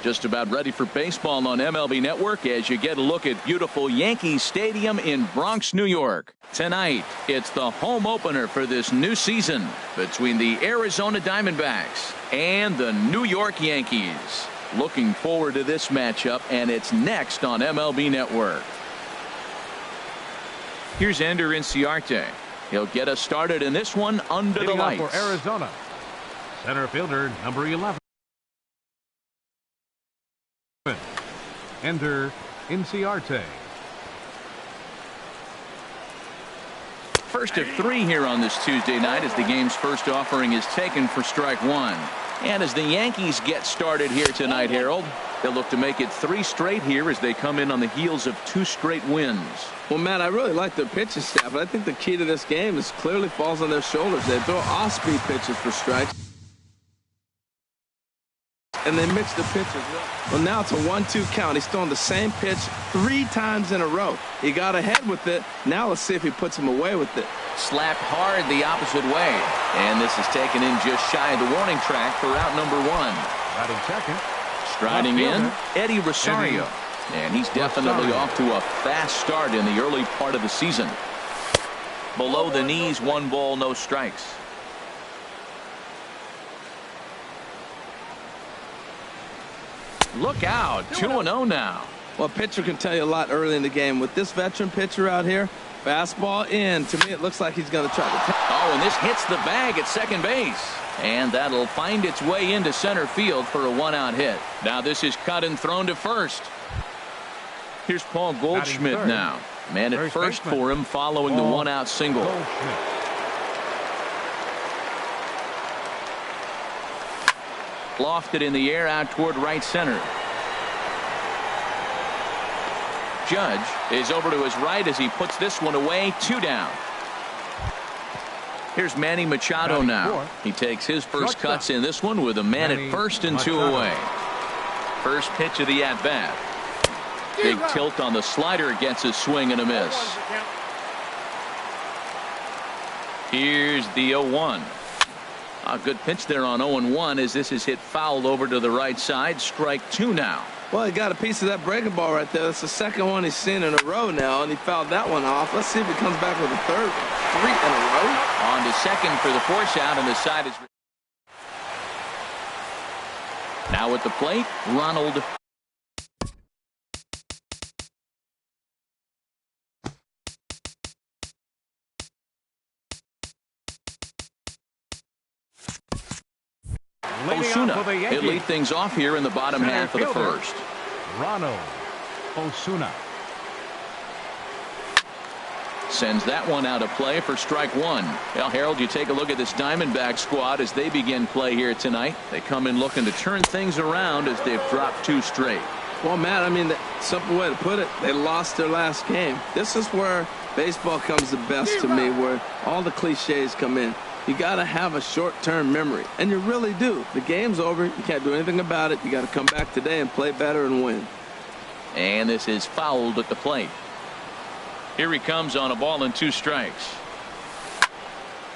Just about ready for baseball on MLB Network as you get a look at beautiful Yankee Stadium in Bronx, New York. Tonight, it's the home opener for this new season between the Arizona Diamondbacks and the New York Yankees. Looking forward to this matchup, and it's next on MLB Network. Here's Ender Inciarte. He'll get us started in this one under the lights. For Arizona, center fielder number 11. Ender Inciarte. First of 3 here on this Tuesday night as the game's first offering is taken for strike 1. And as the Yankees get started here tonight, Harold, they'll look to make it 3 straight here as they come in on the heels of 2 straight wins. Well, Matt, I really like their pitching staff, but I think the key to this game is clearly falls on their shoulders. They throw off-speed pitches for strikes, and they mix the pitches. Well, now it's a 1-2 count. He's throwing the same pitch 3 times in a row. He got ahead with it. Now let's see if he puts him away with it. Slapped hard the opposite way. And this is taken in just shy of the warning track for out number 1. Batting second. Striding in, Eddie Rosario. And he's definitely off to a fast start in the early part of the season. Below the knees, 1 ball, no strikes. Look out, 2-0 now. Well, a pitcher can tell you a lot early in the game. With this veteran pitcher out here, fastball in. To me, it looks like he's going to try to. Oh, and this hits the bag at second base. And that'll find its way into center field for a 1-out hit. Now this is cut and thrown to first. Here's Paul Goldschmidt now. Man at first for him following the 1-out single. Lofted in the air out toward right center. Judge is over to his right as he puts this one away. 2 down. Here's Manny Machado now. He takes his first cuts in this one with a man at first and 2 away. First pitch of the at-bat. Big tilt on the slider, gets a swing and a miss. Here's the 0-1. A good pitch there on 0-1 as this is hit fouled over to the right side. Strike 2 now. Well, he got a piece of that breaking ball right there. That's the second one he's seen in a row now, and he fouled that one off. Let's see if he comes back with a third. 3 in a row. On to second for the force out, and the side is. Now at the plate, Ronald. Osuna. He'll lead things off here in the bottom half of the first. Ronald Osuna sends that one out of play for strike 1. Well, Harold, you take a look at this Diamondback squad as they begin play here tonight. They come in looking to turn things around as they've dropped 2 straight. Well, Matt, I mean, the simple way to put it, they lost their last game. This is where baseball comes the best to me, where all the cliches come in. You got to have a short-term memory, and you really do. The game's over. You can't do anything about it. You got to come back today and play better and win. And this is fouled at the plate. Here he comes on a ball and 2 strikes.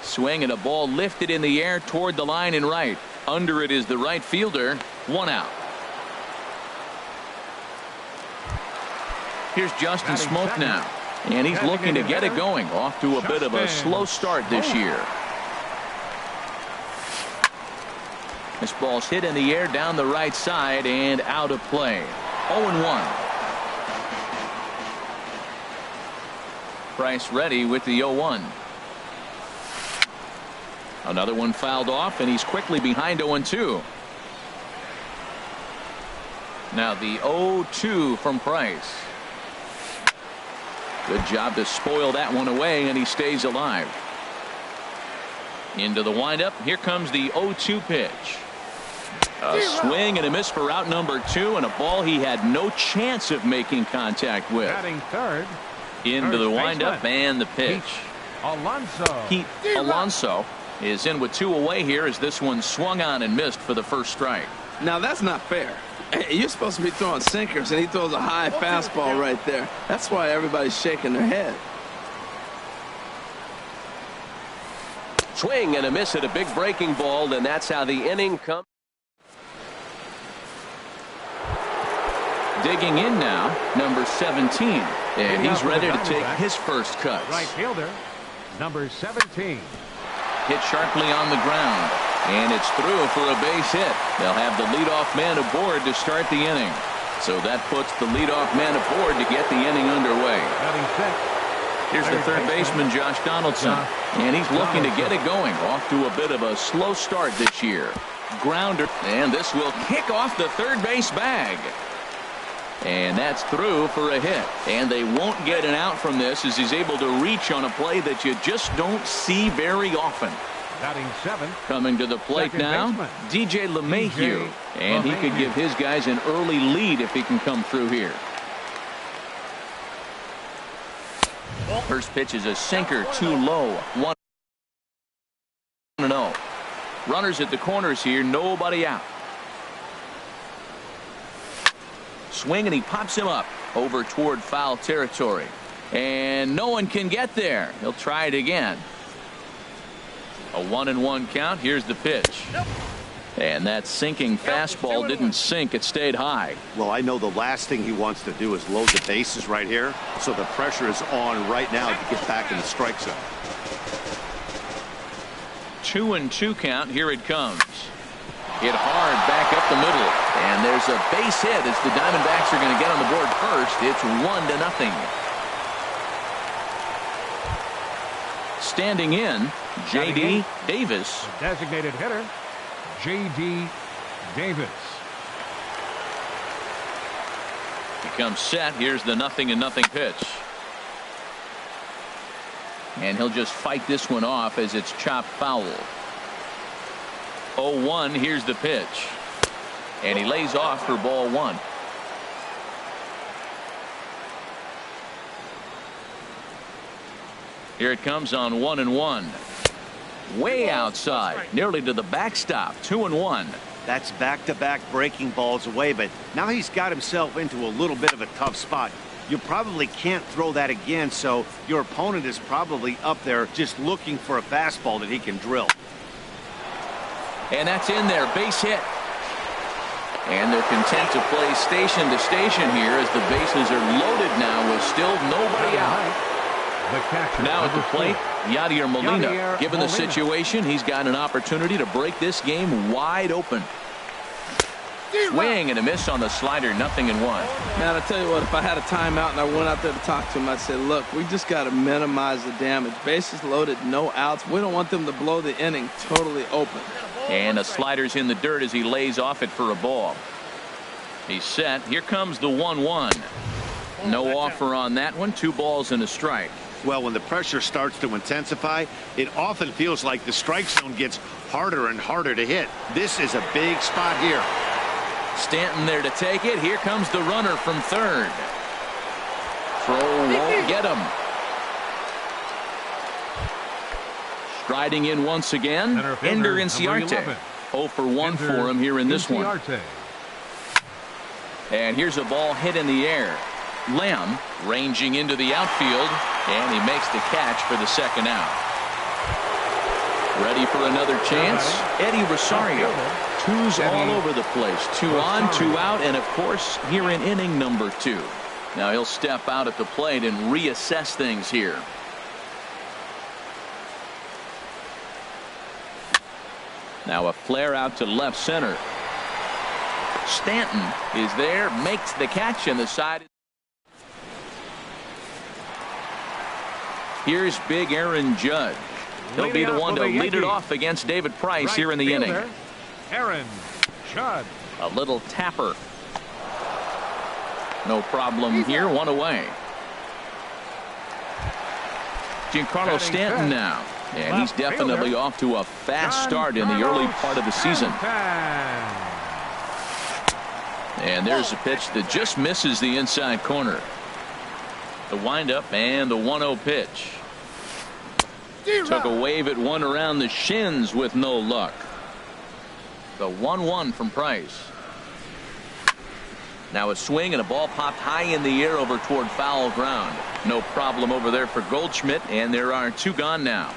Swing and a ball lifted in the air toward the line and right. Under it is the right fielder. 1 out. Here's Justin Smoke now. And he's looking to get it going. Off to a bit of a slow start this year. This ball's hit in the air down the right side and out of play. 0-1. Price ready with the 0-1. Another one fouled off, and he's quickly behind 0-2. Now the 0-2 from Price. Good job to spoil that one away, and he stays alive. Into the windup. Here comes the 0-2 pitch. A swing and a miss for out number 2, and a ball he had no chance of making contact with. Batting third. Into the windup and the pitch. Alonso. Alonso is in with 2 away here as this one swung on and missed for the first strike. Now that's not fair. You're supposed to be throwing sinkers, and he throws a high fastball right there. That's why everybody's shaking their head. Swing and a miss at a big breaking ball, and that's how the inning comes. Digging in now, number 17. And he's ready to take his first cuts. Right fielder, number 17. Hit sharply on the ground. And it's through for a base hit. They'll have the leadoff man aboard to start the inning. So that puts the leadoff man aboard to get the inning underway. Here's the third baseman, Josh Donaldson. And he's looking to get it going. Off to a bit of a slow start this year. Grounder. And this will kick off the third base bag. And that's through for a hit. And they won't get an out from this as he's able to reach on a play that you just don't see very often. Batting 7. Coming to the plate Second now, baseman. DJ LeMahieu. And he could give his guys an early lead if he can come through here. First pitch is a sinker, too low. 1-0. Runners at the corners here, nobody out. Swing, and he pops him up over toward foul territory. And no one can get there. He'll try it again. A 1-1 count. Here's the pitch. And that sinking fastball didn't sink. It stayed high. Well, I know the last thing he wants to do is load the bases right here. So the pressure is on right now to get back in the strike zone. 2-2 count. Here it comes. Hit hard back up the middle. And there's a base hit as the Diamondbacks are going to get on the board first. It's 1-0. Standing in, J.D. Davis. Designated hitter, J.D. Davis. He comes set. Here's the 0-0 pitch. And he'll just fight this one off as it's chopped foul. 0-1. Here's the pitch. And he lays off for ball 1. Here it comes on 1-1. Way outside, nearly to the backstop. 2-1. That's back-to-back breaking balls away, but now he's got himself into a little bit of a tough spot. You probably can't throw that again, so your opponent is probably up there just looking for a fastball that he can drill. And that's in there, base hit. And they're content to play station to station here as the bases are loaded now with still nobody out. Now at the plate, Yadier Molina. Given the situation, he's got an opportunity to break this game wide open. Swing and a miss on the slider, 0-1. Man, I tell you what, if I had a timeout and I went out there to talk to him, I'd say, look, we just got to minimize the damage. Bases loaded, no outs. We don't want them to blow the inning totally open. And the slider's in the dirt as he lays off it for a ball. He's set. Here comes the 1-1. No offer on that one. 2 balls and a strike. Well, when the pressure starts to intensify, it often feels like the strike zone gets harder and harder to hit. This is a big spot here. Stanton there to take it. Here comes the runner from third. Throw won't get him. Striding in once again, Ender Inciarte. 0 for 1 for him here in this one. And here's a ball hit in the air. Lamb ranging into the outfield, and he makes the catch for the second out. Ready for another chance? Eddie Rosario. 2s all over the place. 2 on, 2 out, and of course here in inning number 2. Now he'll step out at the plate and reassess things here. Now a flare out to left center. Stanton is there, makes the catch, and the side. Here's big Aaron Judge. He'll be the one to lead it off against David Price here in the inning. Aaron Judge. A little tapper. No problem here. 1 away. Giancarlo Stanton now. And he's definitely off to a fast start in the early part of the season. And there's a pitch that just misses the inside corner. The windup and the 1-0 pitch. Took a wave at one around the shins with no luck. The 1-1 from Price. Now a swing and a ball popped high in the air over toward foul ground. No problem over there for Goldschmidt, and there are 2 gone now.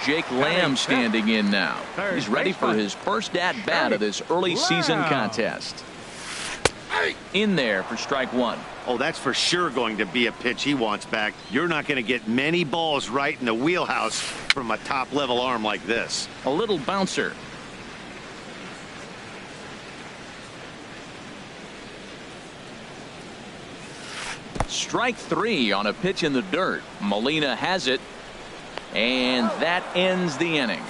Jake Lamb standing in now. He's ready for his first at-bat of this early season contest. In there for strike one. Oh, that's for sure going to be a pitch he wants back. You're not going to get many balls right in the wheelhouse from a top-level arm like this. A little bouncer. Strike three on a pitch in the dirt. Molina has it, and that ends the inning.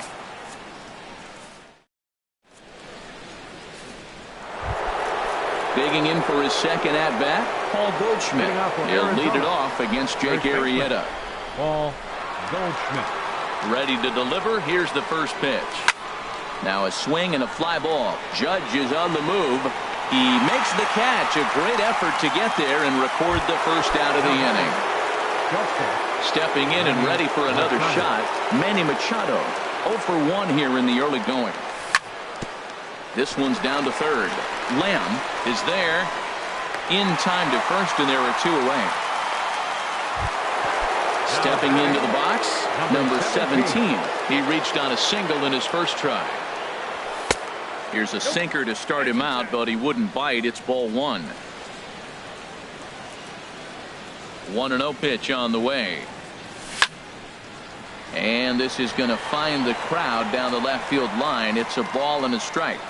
Digging in for his second at-bat, Paul Goldschmidt. He'll lead it off against Jake Arrieta. Paul Goldschmidt. Ready to deliver. Here's the first pitch. Now a swing and a fly ball. Judge is on the move. He makes the catch. A great effort to get there and record the first out of the inning. Stepping in and ready for another shot, Manny Machado. 0 for 1 here in the early going. This one's down to third. Lamb is there in time to first, and there are 2 away. Stepping into the box, number 17. He reached on a single in his first try. Here's a sinker to start him out, but he wouldn't bite. It's ball 1. 1-0 pitch on the way. And this is going to find the crowd down the left field line. It's a ball and a strike.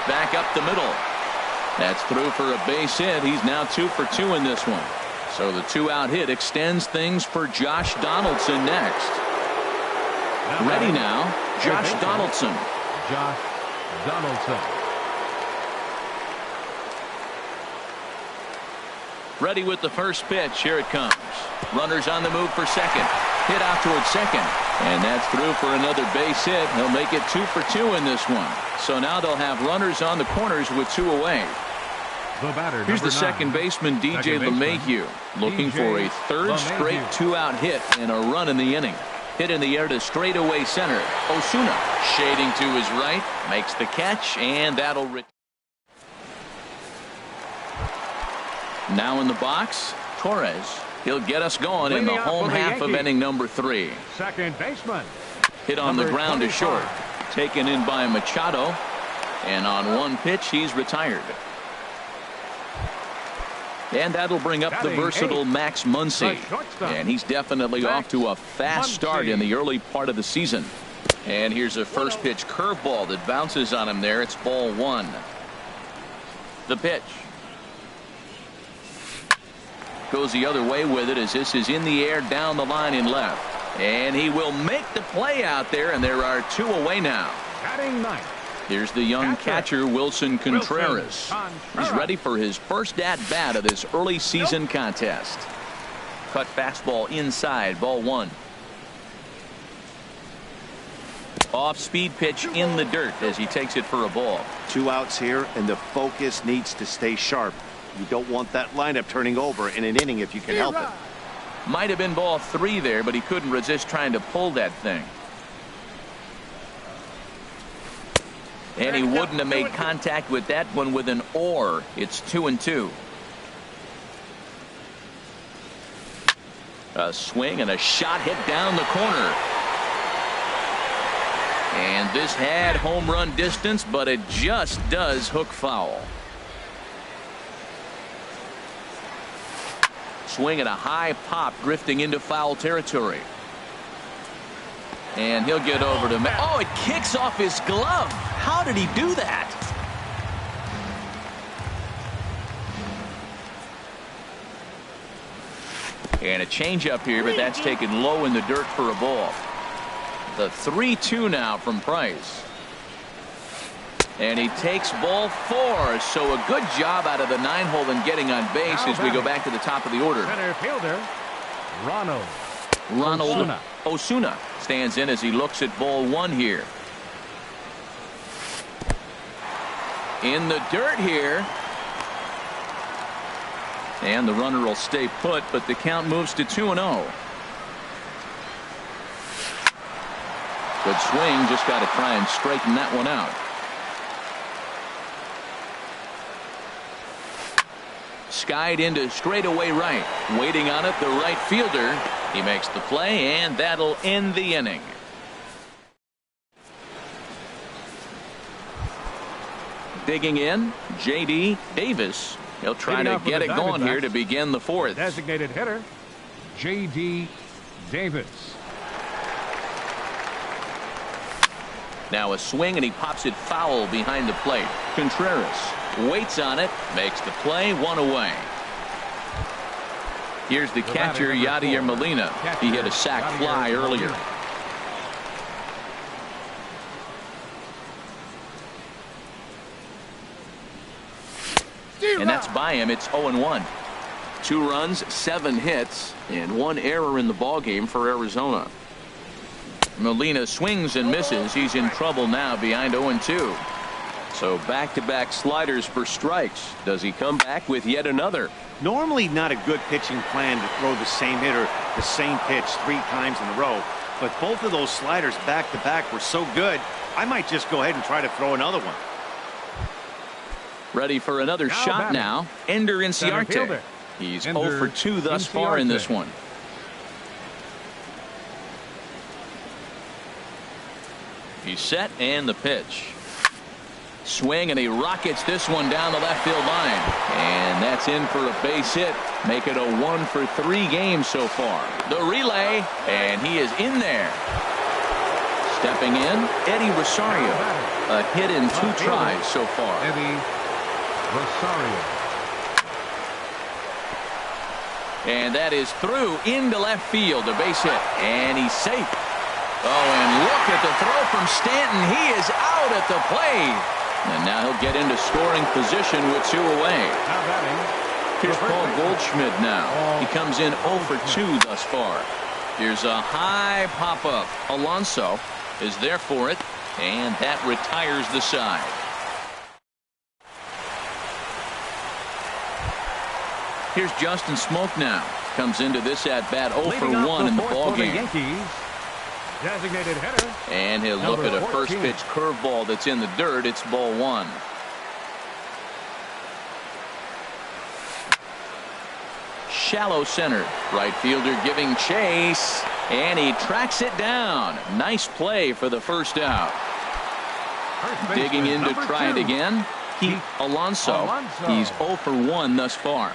Back up the middle. That's through for a base hit. He's now 2 for 2 in this one. So the 2-out hit extends things for Josh Donaldson next. Ready now, Josh Donaldson. Josh Donaldson. Ready with the first pitch. Here it comes. Runners on the move for second. Hit out towards second. And that's through for another base hit. He'll make it 2 for 2 in this one. So now they'll have runners on the corners with 2 away. Here's the second baseman, DJ LeMahieu, looking for a third straight 2-out hit and a run in the inning. Hit in the air to straightaway center. Osuna shading to his right, makes the catch, and that'll now in the box, Torres. He'll get us going in the home half of inning number 3. Second baseman. Hit on the ground to short. Taken in by Machado. And on one pitch, he's retired. And that'll bring up the versatile Max Muncy. And he's definitely off to a fast start in the early part of the season. And here's a first pitch curveball that bounces on him there. It's ball 1. The pitch. Goes the other way with it as this is in the air down the line in left. And he will make the play out there, and there are 2 away now. Batting ninth. Here's the young catcher, Wilson Contreras. He's ready for his first at-bat of this early season contest. Cut fastball inside, ball 1. Off-speed pitch in the dirt as he takes it for a ball. 2 outs here, and the focus needs to stay sharp. You don't want that lineup turning over in an inning if you can help it. Might have been ball 3 there, but he couldn't resist trying to pull that thing. And he wouldn't have made contact with that one with an or. It's 2-2. A swing and a shot hit down the corner. And this had home run distance, but it just does hook foul. Swing at a high pop, drifting into foul territory. And he'll get over to oh, it kicks off his glove. How did he do that? And a changeup here, but that's taken low in the dirt for a ball. The 3-2 now from Price. And he takes ball 4. So a good job out of the 9-hole in getting on base as we go back to the top of the order. Center fielder, Ronald Osuna stands in as he looks at ball 1 here. In the dirt here. And the runner will stay put, but the count moves to 2-0. Good swing, just got to try and straighten that one out. Skied into straightaway right. Waiting on it, the right fielder. He makes the play, and that'll end the inning. Digging in, J.D. Davis. He'll try to get it going here to begin the fourth. Designated hitter, J.D. Davis. Now a swing, and he pops it foul behind the plate. Contreras waits on it, makes the play, one away. Here's the catcher, Yadier Molina. He hit a sac fly earlier. And that's by him. It's 0-1. 2 runs, 7 hits, and 1 error in the ballgame for Arizona. Molina swings and misses. He's in trouble now behind 0-2. So back-to-back sliders for strikes. Does he come back with yet another? Normally not a good pitching plan to throw the same hitter the same pitch 3 times in a row. But both of those sliders back-to-back were so good, I might just go ahead and try to throw another one. Ready for another shot now. Ender Inciarte. He's 0 for 2 thus far in this one. He's set, and the pitch. Swing, and he rockets this one down the left field line. And that's in for a base hit. Make it a 1 for 3 game so far. The relay, and he is in there. Stepping in, Eddie Rosario. A hit in 2 tries so far. Eddie Rosario. And that is through into left field, a base hit, and he's safe. Oh, and look at the throw from Stanton. He is out at the plate. And now he'll get into scoring position with 2 away. Here's Paul Goldschmidt now. He comes in 0 for 2 thus far. Here's a high pop-up. Alonso is there for it, and that retires the side. Here's Justin Smoke now. Comes into this at-bat 0 for 1 in the ballgame. Designated hitter. And he'll look at a first pitch curveball that's in the dirt. It's ball 1. Shallow center. Right fielder giving chase. And he tracks it down. Nice play for the first out. Digging in to try it again. Pete Alonso. He's 0 for 1 thus far.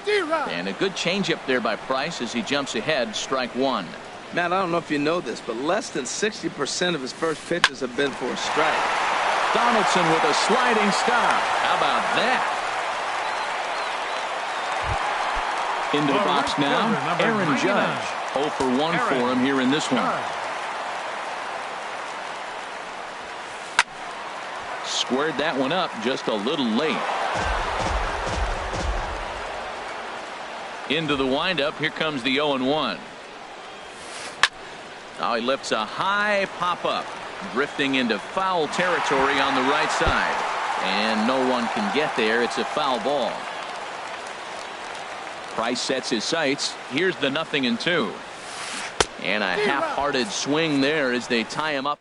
And a good changeup there by Price as he jumps ahead. Strike 1. Matt, I don't know if you know this, but less than 60% of his first pitches have been for a strike. Donaldson with a sliding stop. How about that? Into the box now, Aaron Judge. 0 for 1 for him here in this one. Squared that one up just a little late. Into the windup. Here comes the 0-1. Now he lifts a high pop-up, drifting into foul territory on the right side. And no one can get there. It's a foul ball. Price sets his sights. Here's the 0-2. And a half-hearted swing there as they tie him up.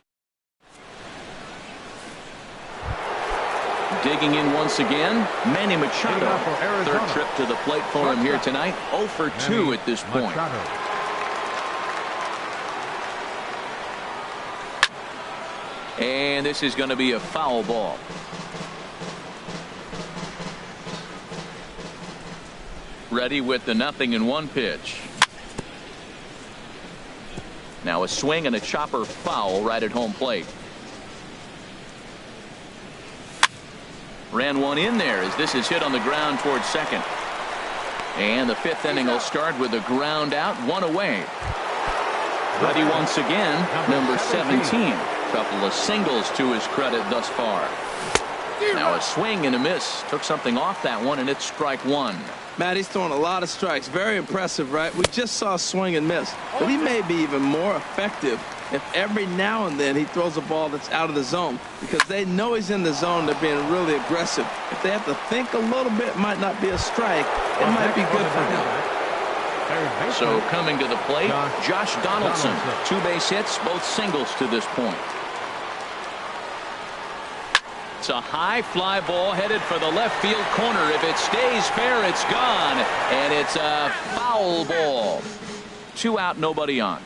Digging in once again, Manny Machado. Third trip to the plate for him here tonight. 0 for 2 at this point. And this is going to be a foul ball. Ready with the 0-1 pitch. Now a swing and a chopper foul right at home plate. Ran one in there as this is hit on the ground towards second. And the 5th inning will start with a ground out, 1 away. Ready once again, number 17. Couple of singles to his credit thus far. Now a swing and a miss. Took something off that one, and it's strike 1. Matt, he's throwing a lot of strikes. Very impressive, right? We just saw a swing and miss. But he may be even more effective if every now and then he throws a ball that's out of the zone. Because they know he's in the zone. They're being really aggressive. If they have to think a little bit, it might not be a strike. It might be good for him. So coming to the plate, Josh Donaldson. 2 base hits, both singles to this point. It's a high fly ball headed for the left field corner. If it stays fair, it's gone. And it's a foul ball. 2 out, nobody on.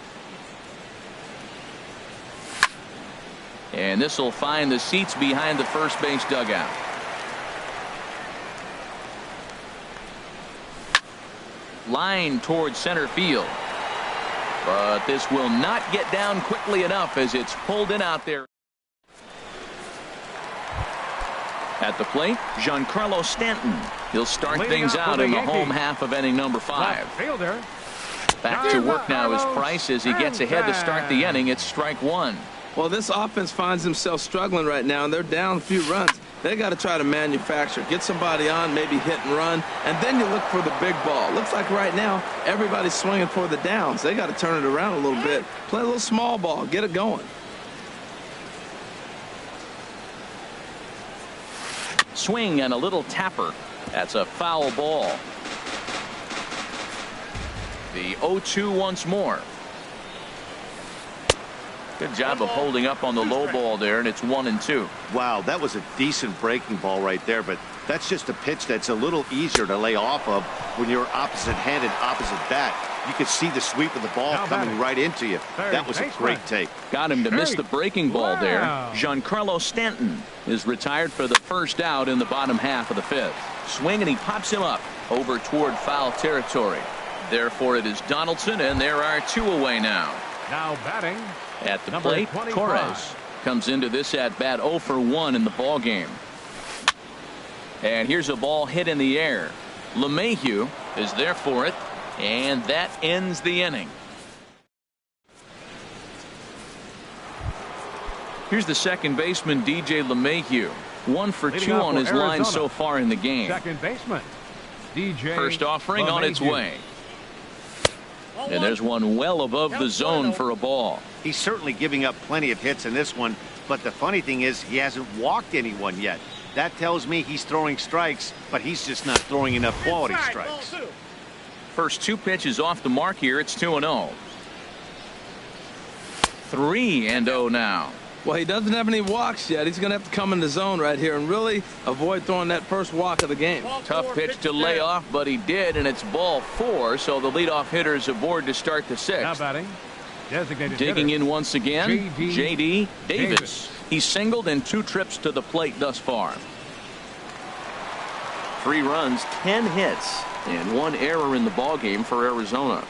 And this will find the seats behind the first base dugout. Line towards center field. But this will not get down quickly enough as it's pulled in out there. At the plate, Giancarlo Stanton. He'll start things out in the home half of inning number 5. Back to work now is Price as he gets ahead to start the inning. It's strike 1. Well, this offense finds themselves struggling right now, and they're down a few runs. They got to try to manufacture, get somebody on, maybe hit and run, and then you look for the big ball. Looks like right now everybody's swinging for the downs. They got to turn it around a little bit, play a little small ball, get it going. Swing and a little tapper. That's a foul ball. The 0-2 once more. Good job of holding up on the low ball there, and it's 1-2. Wow, that was a decent breaking ball right there, but that's just a pitch that's a little easier to lay off of when you're opposite-handed, opposite bat. You could see the sweep of the ball coming right into you. That was a great take. Got him to miss the breaking ball there. Giancarlo Stanton is retired for the first out in the bottom half of the 5th. Swing, and he pops him up over toward foul territory. Therefore, it is Donaldson, and there are 2 away now. Now batting. At the plate, 25. Torres comes into this at bat 0 for 1 in the ball game. And here's a ball hit in the air. LeMahieu is there for it, and that ends the inning. Here's the second baseman, DJ LeMahieu. 1 for 2 on his line so far in the game. Second baseman, DJ First offering LeMahieu. on its way. And there's one well above the zone for a ball. He's certainly giving up plenty of hits in this one, but the funny thing is he hasn't walked anyone yet. That tells me he's throwing strikes, but he's just not throwing enough quality strikes. First 2 pitches off the mark here. It's 2-0. 3-0 now. Well, he doesn't have any walks yet. He's going to have to come in the zone right here and really avoid throwing that first walk of the game. Tough pitch to lay off, but he did, and it's ball 4, so the leadoff hitter is aboard to start the 6th. Now batting. Designated Digging hitter. in once again, J.D. Davis. He's singled in 2 trips to the plate thus far. 3 runs, 10 hits, and 1 error in the ballgame for Arizona.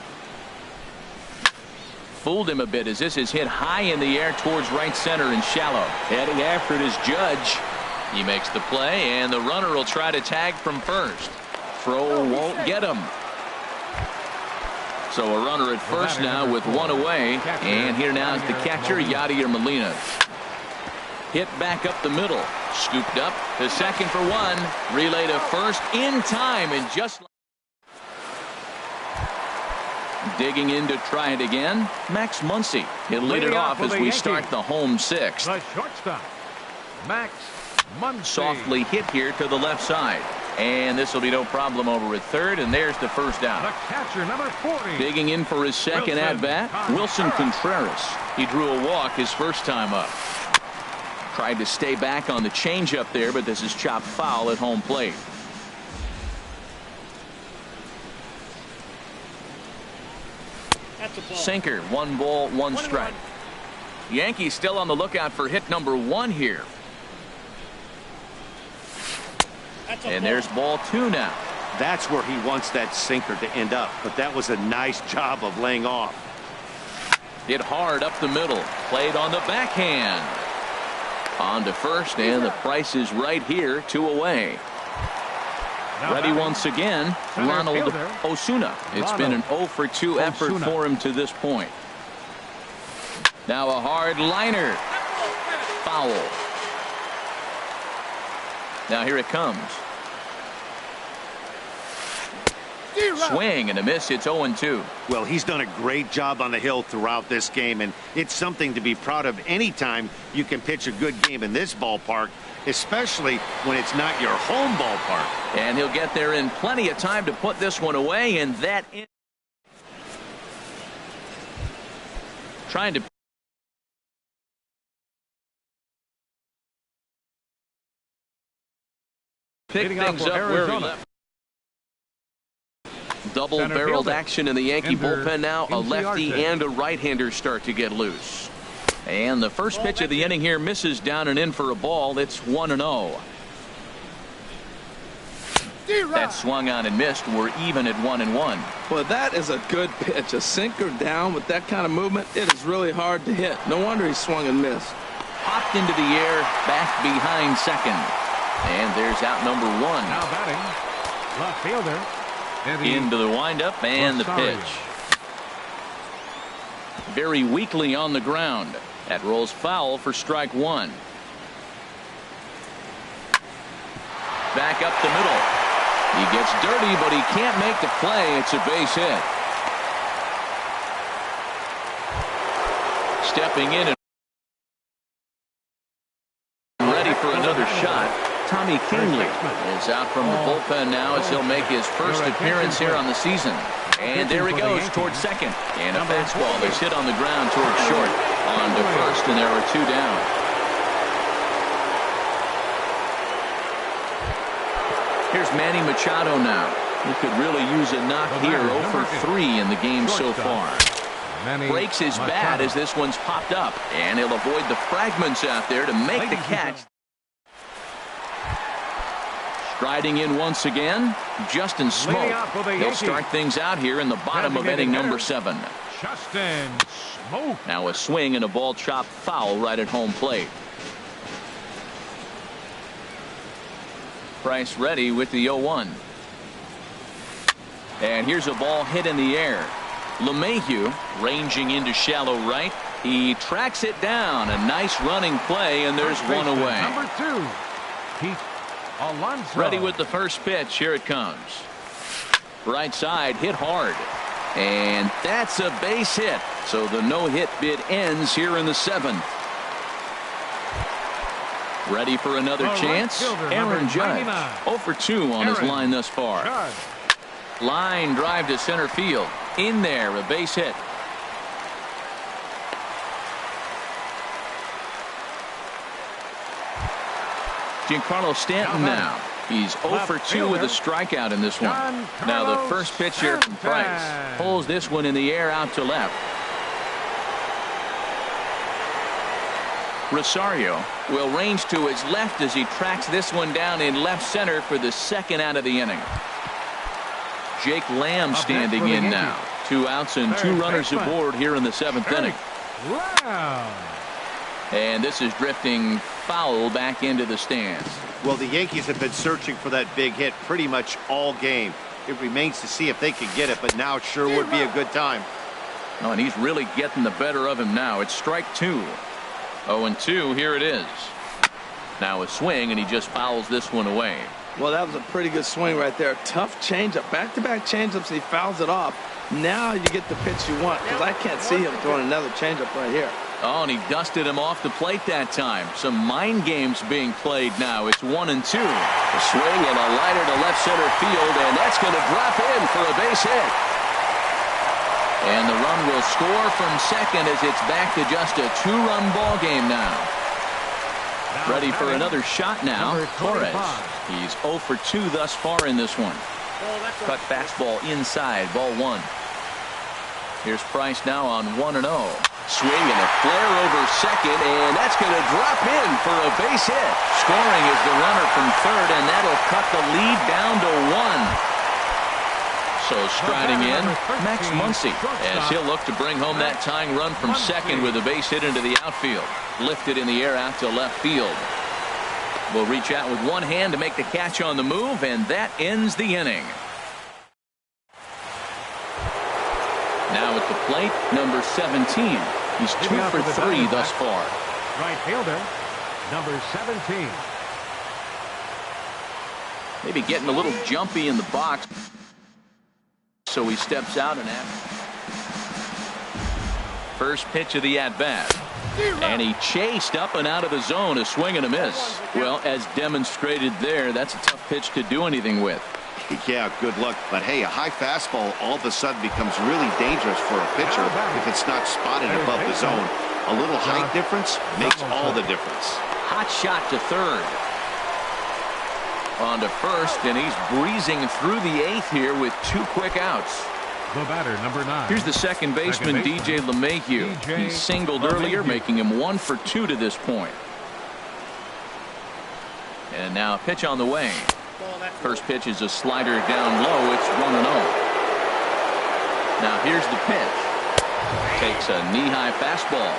Fooled him a bit as this is hit high in the air towards right center and shallow. Heading after it is Judge. He makes the play, and the runner will try to tag from first. Throw won't get him. So a runner at first now with 1 away. And here now is the catcher, Yadier Molina. Hit back up the middle. Scooped up to second for 1. Relay to first in time, and just digging in to try it again, Max Muncy. He'll lead it off as we start the home 6th. The shortstop, Max Muncy. Softly hit here to the left side. And this will be no problem over at third, and there's the first out. The catcher, number 40. Digging in for his second at-bat, Wilson Contreras. He drew a walk his first time up. Tried to stay back on the changeup there, but this is chopped foul at home plate. Sinker, 1 ball, 1 strike. Yankees still on the lookout for hit number 1 here. And there's ball 2 now. That's where he wants that sinker to end up, but that was a nice job of laying off. Hit hard up the middle. Played on the backhand. On to first, and the price is right here, 2 away. Ready once again, Ronald Osuna. It's been an 0 for 2 effort for him to this point. Now a hard liner. Foul. Now here it comes. Swing and a miss. It's 0-2. Well, he's done a great job on the hill throughout this game, and it's something to be proud of anytime you can pitch a good game in this ballpark, especially when it's not your home ballpark. And he'll get there in plenty of time to put this one away, and that trying to pick things up where he left. Double-barreled action in the Yankee bullpen now. A lefty and a right-hander start to get loose. And the first pitch of the inning here misses down and in for a ball. It's 1-0. That swung on and missed. We're even at 1-1. Well, that is a good pitch. A sinker down with that kind of movement, it is really hard to hit. No wonder he swung and missed. Popped into the air, back behind second. And there's out number 1. Now batting, left fielder. Into the windup and the pitch. Very weakly on the ground. That rolls foul for strike 1. Back up the middle. He gets dirty, but he can't make the play. It's a base hit. Stepping in and ready for another shot. Tommy Kingley is out from the bullpen now as he'll make his first appearance here on the season. And there he goes towards second. And a fastball is hit on the ground towards short. On to first, and there are 2 down. Here's Manny Machado now. He could really use a knock here. 0 for 3 in the game so far. Breaks his bat as this one's popped up. And he'll avoid the fragments out there to make the catch. Striding in once again, Justin Smoak. He'll start things out here in the bottom of inning number 7. Justin Smoak. Now a swing and a ball chopped foul right at home plate. Price ready with the 0-1. And here's a ball hit in the air. LeMahieu ranging into shallow right. He tracks it down. A nice running play, and there's one away. Number 2, Pete Alonso. Ready with the first pitch. Here it comes. Right side hit hard. And that's a base hit. So the no-hit bid ends here in the 7th. Ready for another chance. Aaron Judge. 0 for 2 on his line thus far. Line drive to center field. In there, a base hit. Giancarlo Stanton now. He's 0 for 2 with a strikeout in this one. Now the first pitch here from Price. Pulls this one in the air out to left. Rosario will range to his left as he tracks this one down in left center for the second out of the inning. Jake Lamb standing in now. 2 outs and 2 runners aboard here in the 7th inning. And this is drifting foul back into the stands. Well, the Yankees have been searching for that big hit pretty much all game. It remains to see if they can get it, but now it sure would be a good time. Oh, and he's really getting the better of him now. It's strike 2. 0-2, here it is. Now a swing, and he just fouls this one away. Well, that was a pretty good swing right there. Tough changeup. Back-to-back changeups, and he fouls it off. Now you get the pitch you want, because I can't see him throwing another changeup right here. Oh, and he dusted him off the plate that time. Some mind games being played now. It's 1-2. A swing and a liner to left center field, and that's going to drop in for a base hit. And the run will score from second as it's back to just a 2-run ball game now. Ready for another shot now. Torres. He's 0 for 2 thus far in this one. Cut fastball inside, ball 1. Here's Price now on 1-0. Swing and a flare over second, and that's going to drop in for a base hit. Scoring is the runner from third, and that'll cut the lead down to 1. So striding in, Max Muncy, as he'll look to bring home that tying run from second with a base hit into the outfield. Lifted in the air out to left field. Will reach out with one hand to make the catch on the move, and that ends the inning. Now at the plate, number 17. He's 2 for 3 thus far. Right fielder, number 17. Maybe getting a little jumpy in the box. So he steps out and after. First pitch of the at-bat. And he chased up and out of the zone, a swing and a miss. Well, as demonstrated there, that's a tough pitch to do anything with. Yeah, good luck. But hey, a high fastball all of a sudden becomes really dangerous for a pitcher if it's not spotted above the zone. A little height difference makes all the difference. Hot shot to third. On to first, and he's breezing through the 8th here with 2 quick outs. The batter, number 9. Here's the second baseman, DJ LeMahieu. He singled earlier, making him 1 for 2 to this point. And now a pitch on the way. First pitch is a slider down low. It's 1-0. Now here's the pitch. Takes a knee-high fastball.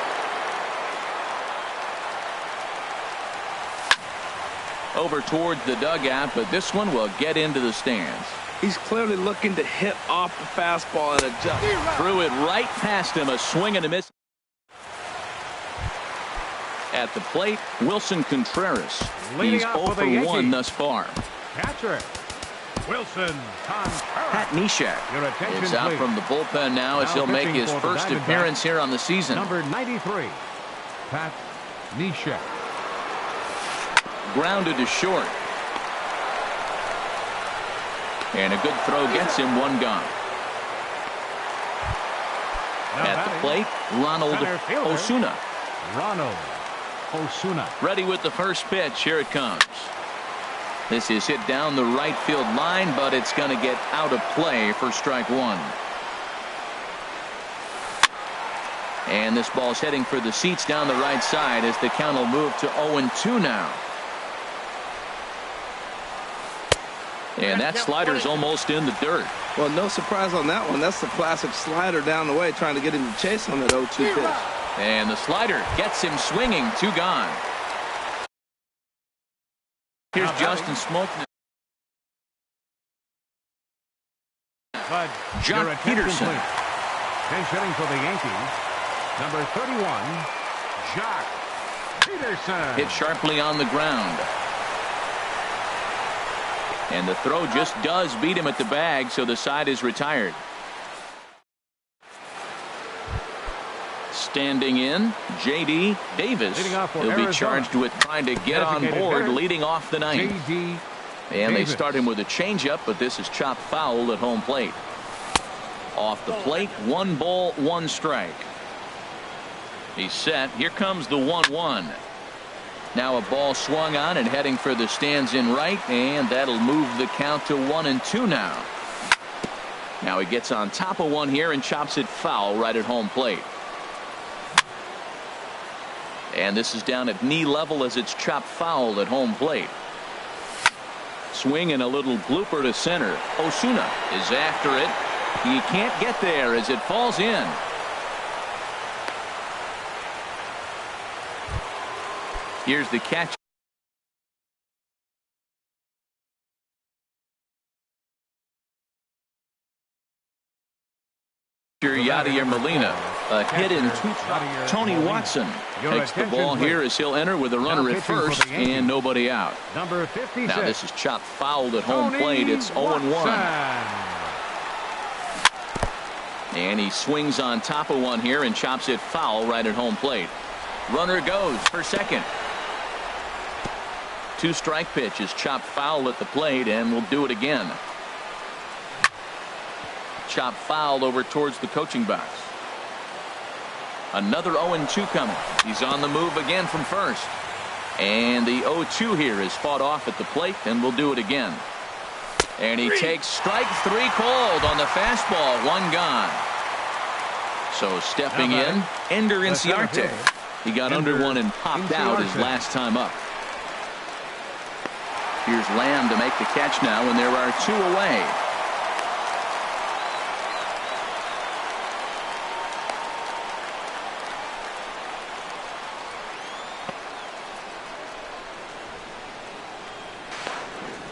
Over towards the dugout, but this one will get into the stands. He's clearly looking to hit off the fastball and adjust. Threw it right past him. A swing and a miss. At the plate, Wilson Contreras. He's 0 for 1 thus far. Catcher, Wilson Contreras. Pat Neshek is out from the bullpen now as he'll make his first appearance here on the season. Number 93, Pat Neshek. Grounded to short. And a good throw gets him 1 gone. At the plate, Ronald Osuna. Ronald Osuna. Ready with the first pitch. Here it comes. This is hit down the right field line, but it's going to get out of play for strike 1. And this ball's heading for the seats down the right side as the count will move to 0-2 now. And that slider's almost in the dirt. Well, no surprise on that one. That's the classic slider down the way, trying to get him to chase on that 0-2 pitch. And the slider gets him swinging. 2 gone. Here's Justin Smoke. John Peterson. Pinch hitting for the Yankees. Number 31, Jock Peterson. Hit sharply on the ground. And the throw just does beat him at the bag, so the side is retired. Standing in, J.D. Davis. He'll be charged with trying to get on board leading off the ninth. And they start him with a changeup, but this is chopped foul at home plate. Off the plate, 1 ball, 1 strike. He's set. Here comes the 1-1. Now a ball swung on and heading for the stands in right, and that'll move the count to 1-2 now. Now he gets on top of one here and chops it foul right at home plate. And this is down at knee level as it's chopped foul at home plate. Swing and a little blooper to center. Osuna is after it. He can't get there as it falls in. Here's the catch. Yadier Molina. A hit in Tony Watson takes the ball here as he'll enter with a runner at first and nobody out. Number 56. Now this is chopped fouled at home plate. It's 0-1. And he swings on top of one here and chops it foul right at home plate. Runner goes for second. 2-strike pitch is chopped foul at the plate, and we'll do it again. Chopped foul over towards the coaching box. Another 0-2 coming. He's on the move again from first. And the 0-2 here is fought off at the plate, and we'll do it again. And he takes strike 3 called on the fastball. 1 gone. So stepping in, Ender Inciarte. He got under one and popped out his last time up. Here's Lamb to make the catch now, and there are 2 away.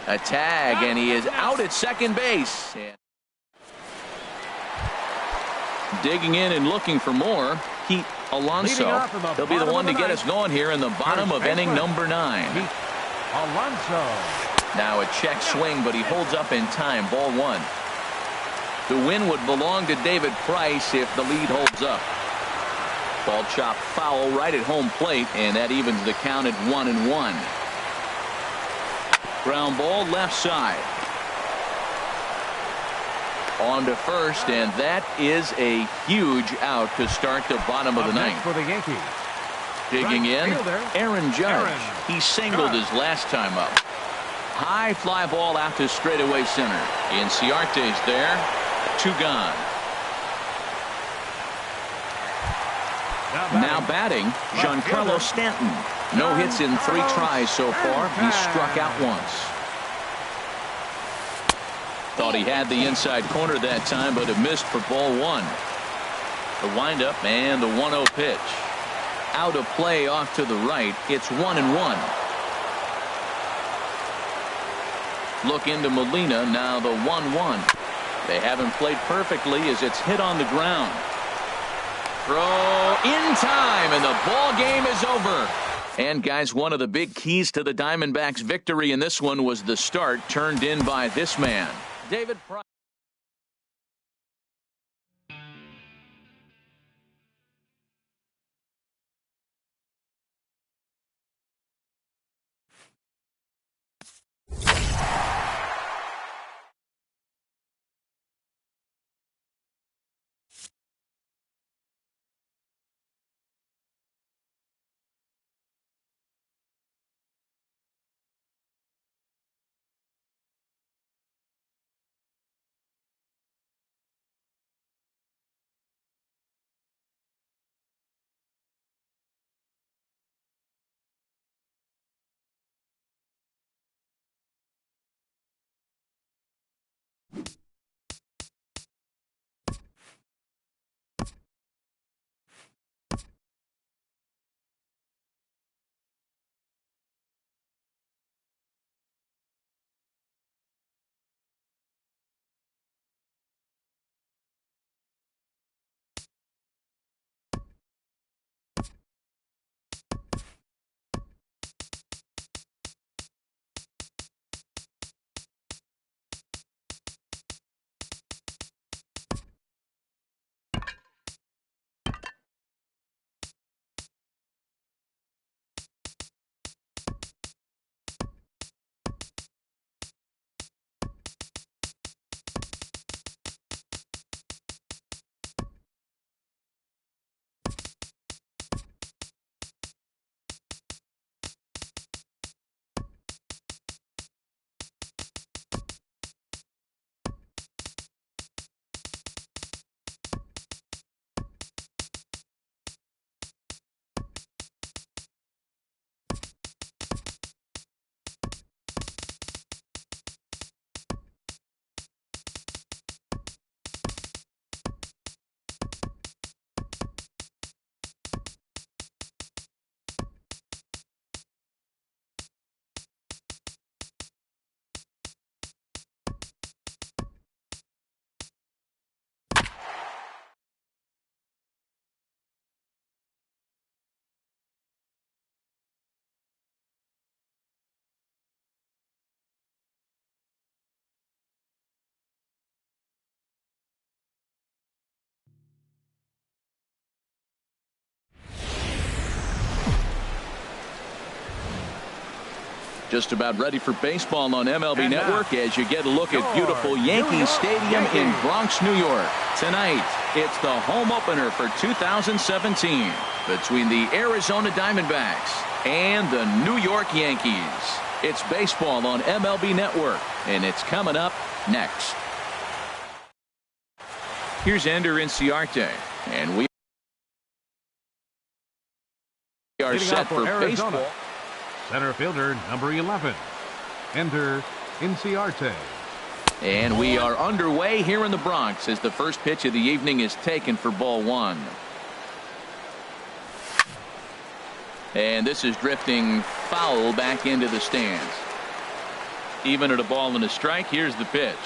A tag, and he is out at second base. Digging in and looking for more, Pete Alonso. He'll be the one to get us going here in the bottom of inning number 9. Alonso. Now a check swing, but he holds up in time. Ball 1. The win would belong to David Price if the lead holds up. Ball chopped foul right at home plate, and that evens the count at 1-1. Ground ball left side. On to first, and that is a huge out to start the bottom of the ninth. For the Yankees. Digging in, Aaron Judge. He singled his last time up. High fly ball out to straightaway center. Inciarte's there. 2 gone. Now batting, Giancarlo Stanton. No hits in 3 tries so far. He struck out once. Thought he had the inside corner that time, but it missed for ball 1. The windup and the 1-0 pitch. Out of play off to the right. It's 1-1. Look into Molina. Now the 1-1. They haven't played perfectly as it's hit on the ground. Throw in time, and the ball game is over. And guys, one of the big keys to the Diamondbacks' victory in this one was the start turned in by this man, David Price. Just about ready for baseball on MLB Network as you get a look at beautiful Yankee Stadium in Bronx, New York. Tonight, it's the home opener for 2017 between the Arizona Diamondbacks and the New York Yankees. It's baseball on MLB Network, and it's coming up next. Here's Ender Inciarte, and we are Hitting set for Arizona. baseball. Center fielder, number 11, Ender Inciarte. And we are underway here in the Bronx as the first pitch of the evening is taken for ball 1. And this is drifting foul back into the stands. Even at a ball and a strike, here's the pitch.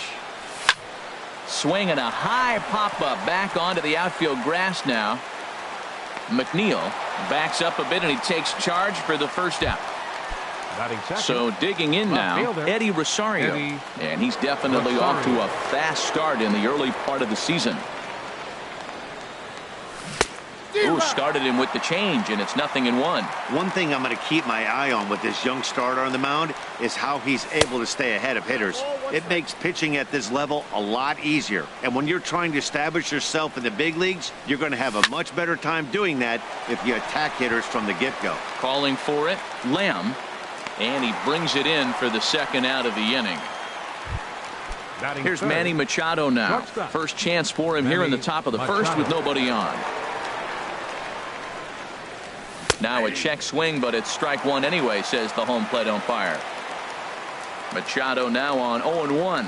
Swinging a high pop-up back onto the outfield grass now. McNeil backs up a bit and he takes charge for the first out. So digging in now, Eddie Rosario. And he's definitely off to a fast start in the early part of the season. Ooh, started him with the change, and it's 0-1. One thing I'm going to keep my eye on with this young starter on the mound is how he's able to stay ahead of hitters. It makes pitching at this level a lot easier. And when you're trying to establish yourself in the big leagues, you're going to have a much better time doing that if you attack hitters from the get-go. Calling for it, Lamb. And he brings it in for the second out of the inning. Here's Manny Machado now. First chance for him here in the top of the first with nobody on. Now a check swing, but it's strike one anyway, says the home plate umpire. Machado now on 0-1.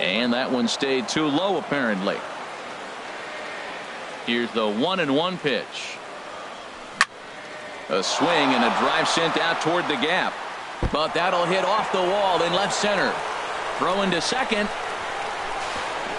And that one stayed too low, apparently. Here's the 1-1 pitch. A swing and a drive sent out toward the gap. But that'll hit off the wall in left center. Throwing to second.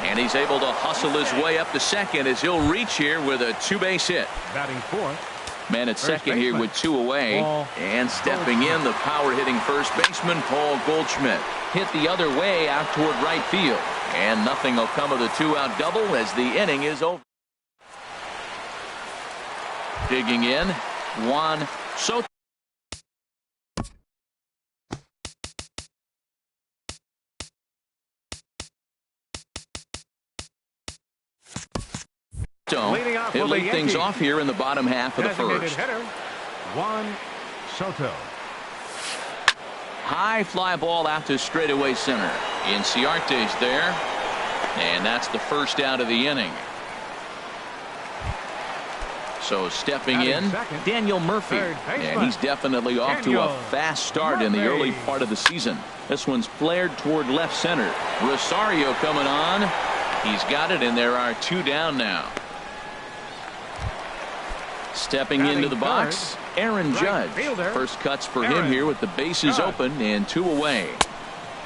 And he's able to hustle his way up to second as he'll reach here with a two-base hit. Batting fourth. Man at second here with two away. And stepping in, the power-hitting first baseman, Paul Goldschmidt. Hit the other way out toward right field. And nothing will come of the two-out double as the inning is over. Digging in, Juan Soto. He'll lead things off here in the bottom half of the first. Hitter, Juan Soto. High fly ball out to straightaway center. Inciarte's there. And that's the first out of the inning. So stepping in, Daniel Murphy. And he's definitely off to a fast start in the early part of the season. This one's flared toward left center. Rosario coming on. He's got it, and there are two down now. Stepping into the box, Aaron Judge. First cuts for him here with the bases open and two away.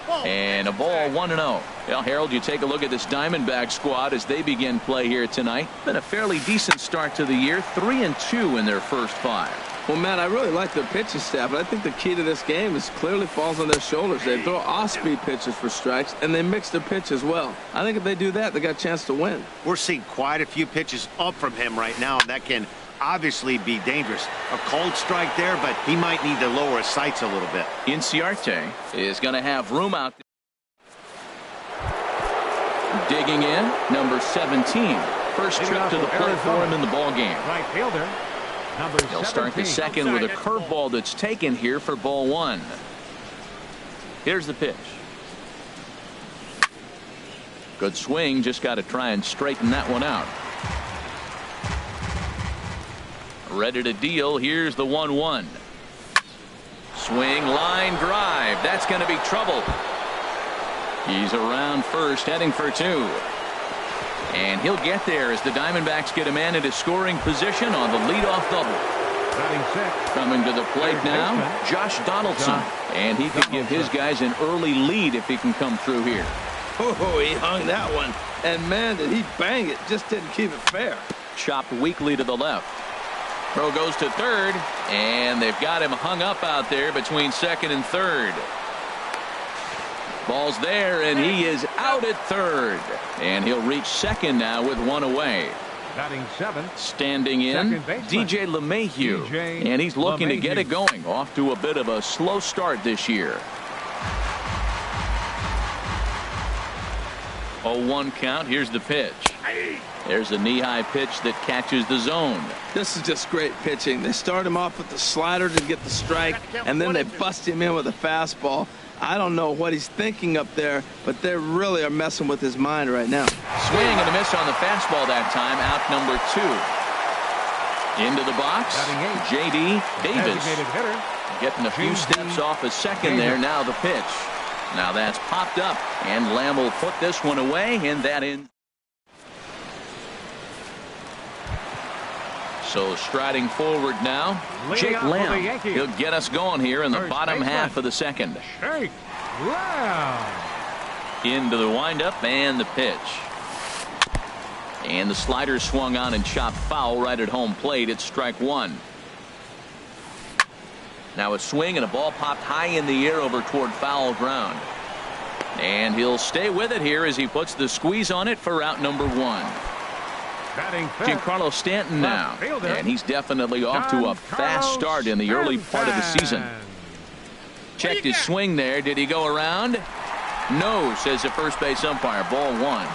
And a ball 1-0. Well, Harold, you take a look at this Diamondback squad as they begin play here tonight. Been a fairly decent start to the year, 3-2 in their first 5. Well, Matt, I really like their pitching staff, but I think the key to this game is clearly falls on their shoulders. They throw off-speed pitches for strikes, and they mix their pitch as well. I think if they do that, they got a chance to win. We're seeing quite a few pitches up from him right now, and that can obviously be dangerous. A cold strike there, but he might need to lower his sights a little bit. Inciarte is going to have room out there. Digging in, number 17. First trip to the plate for him in the ball game. Right fielder. He'll start the second with a curveball that's taken here for ball 1. Here's the pitch. Good swing, just got to try and straighten that one out. Ready to deal. Here's the 1-1. Swing, line drive. That's going to be trouble. He's around first, heading for 2. And he'll get there as the Diamondbacks get a man into scoring position on the leadoff double. Coming to the plate now, Josh Donaldson. And he could give his guys an early lead if he can come through here. Oh, he hung that one. And, man, did he bang it. Just didn't keep it fair. Chopped weakly to the left. Throw goes to third, and they've got him hung up out there between second and third. Ball's there, and he is out at third. And he'll reach second now with one away. Batting 7th. Standing in, DJ LeMahieu. And he's looking to get it going. Off to a bit of a slow start this year. 0-1 count. Here's the pitch. There's a knee-high pitch that catches the zone. This is just great pitching. They start him off with the slider to get the strike, and then they bust him in with a fastball. I don't know what he's thinking up there, but they really are messing with his mind right now. Swing and a miss on the fastball that time. Out number 2. Into the box, J.D. Davis. Getting a few steps off a second there. Now the pitch. Now that's popped up, and Lamb will put this one away, and that ends. So striding forward now, Jake Lamb. He'll get us going here in the bottom half of the second. Jake Lamb. Into the windup and the pitch. And the slider swung on and chopped foul right at home plate. It's strike 1. Now a swing and a ball popped high in the air over toward foul ground. And he'll stay with it here as he puts the squeeze on it for out number 1. Giancarlo Stanton now, and he's definitely off to a fast start in the early part of the season. Checked his swing there. Did he go around? No, says the first base umpire. Ball 1.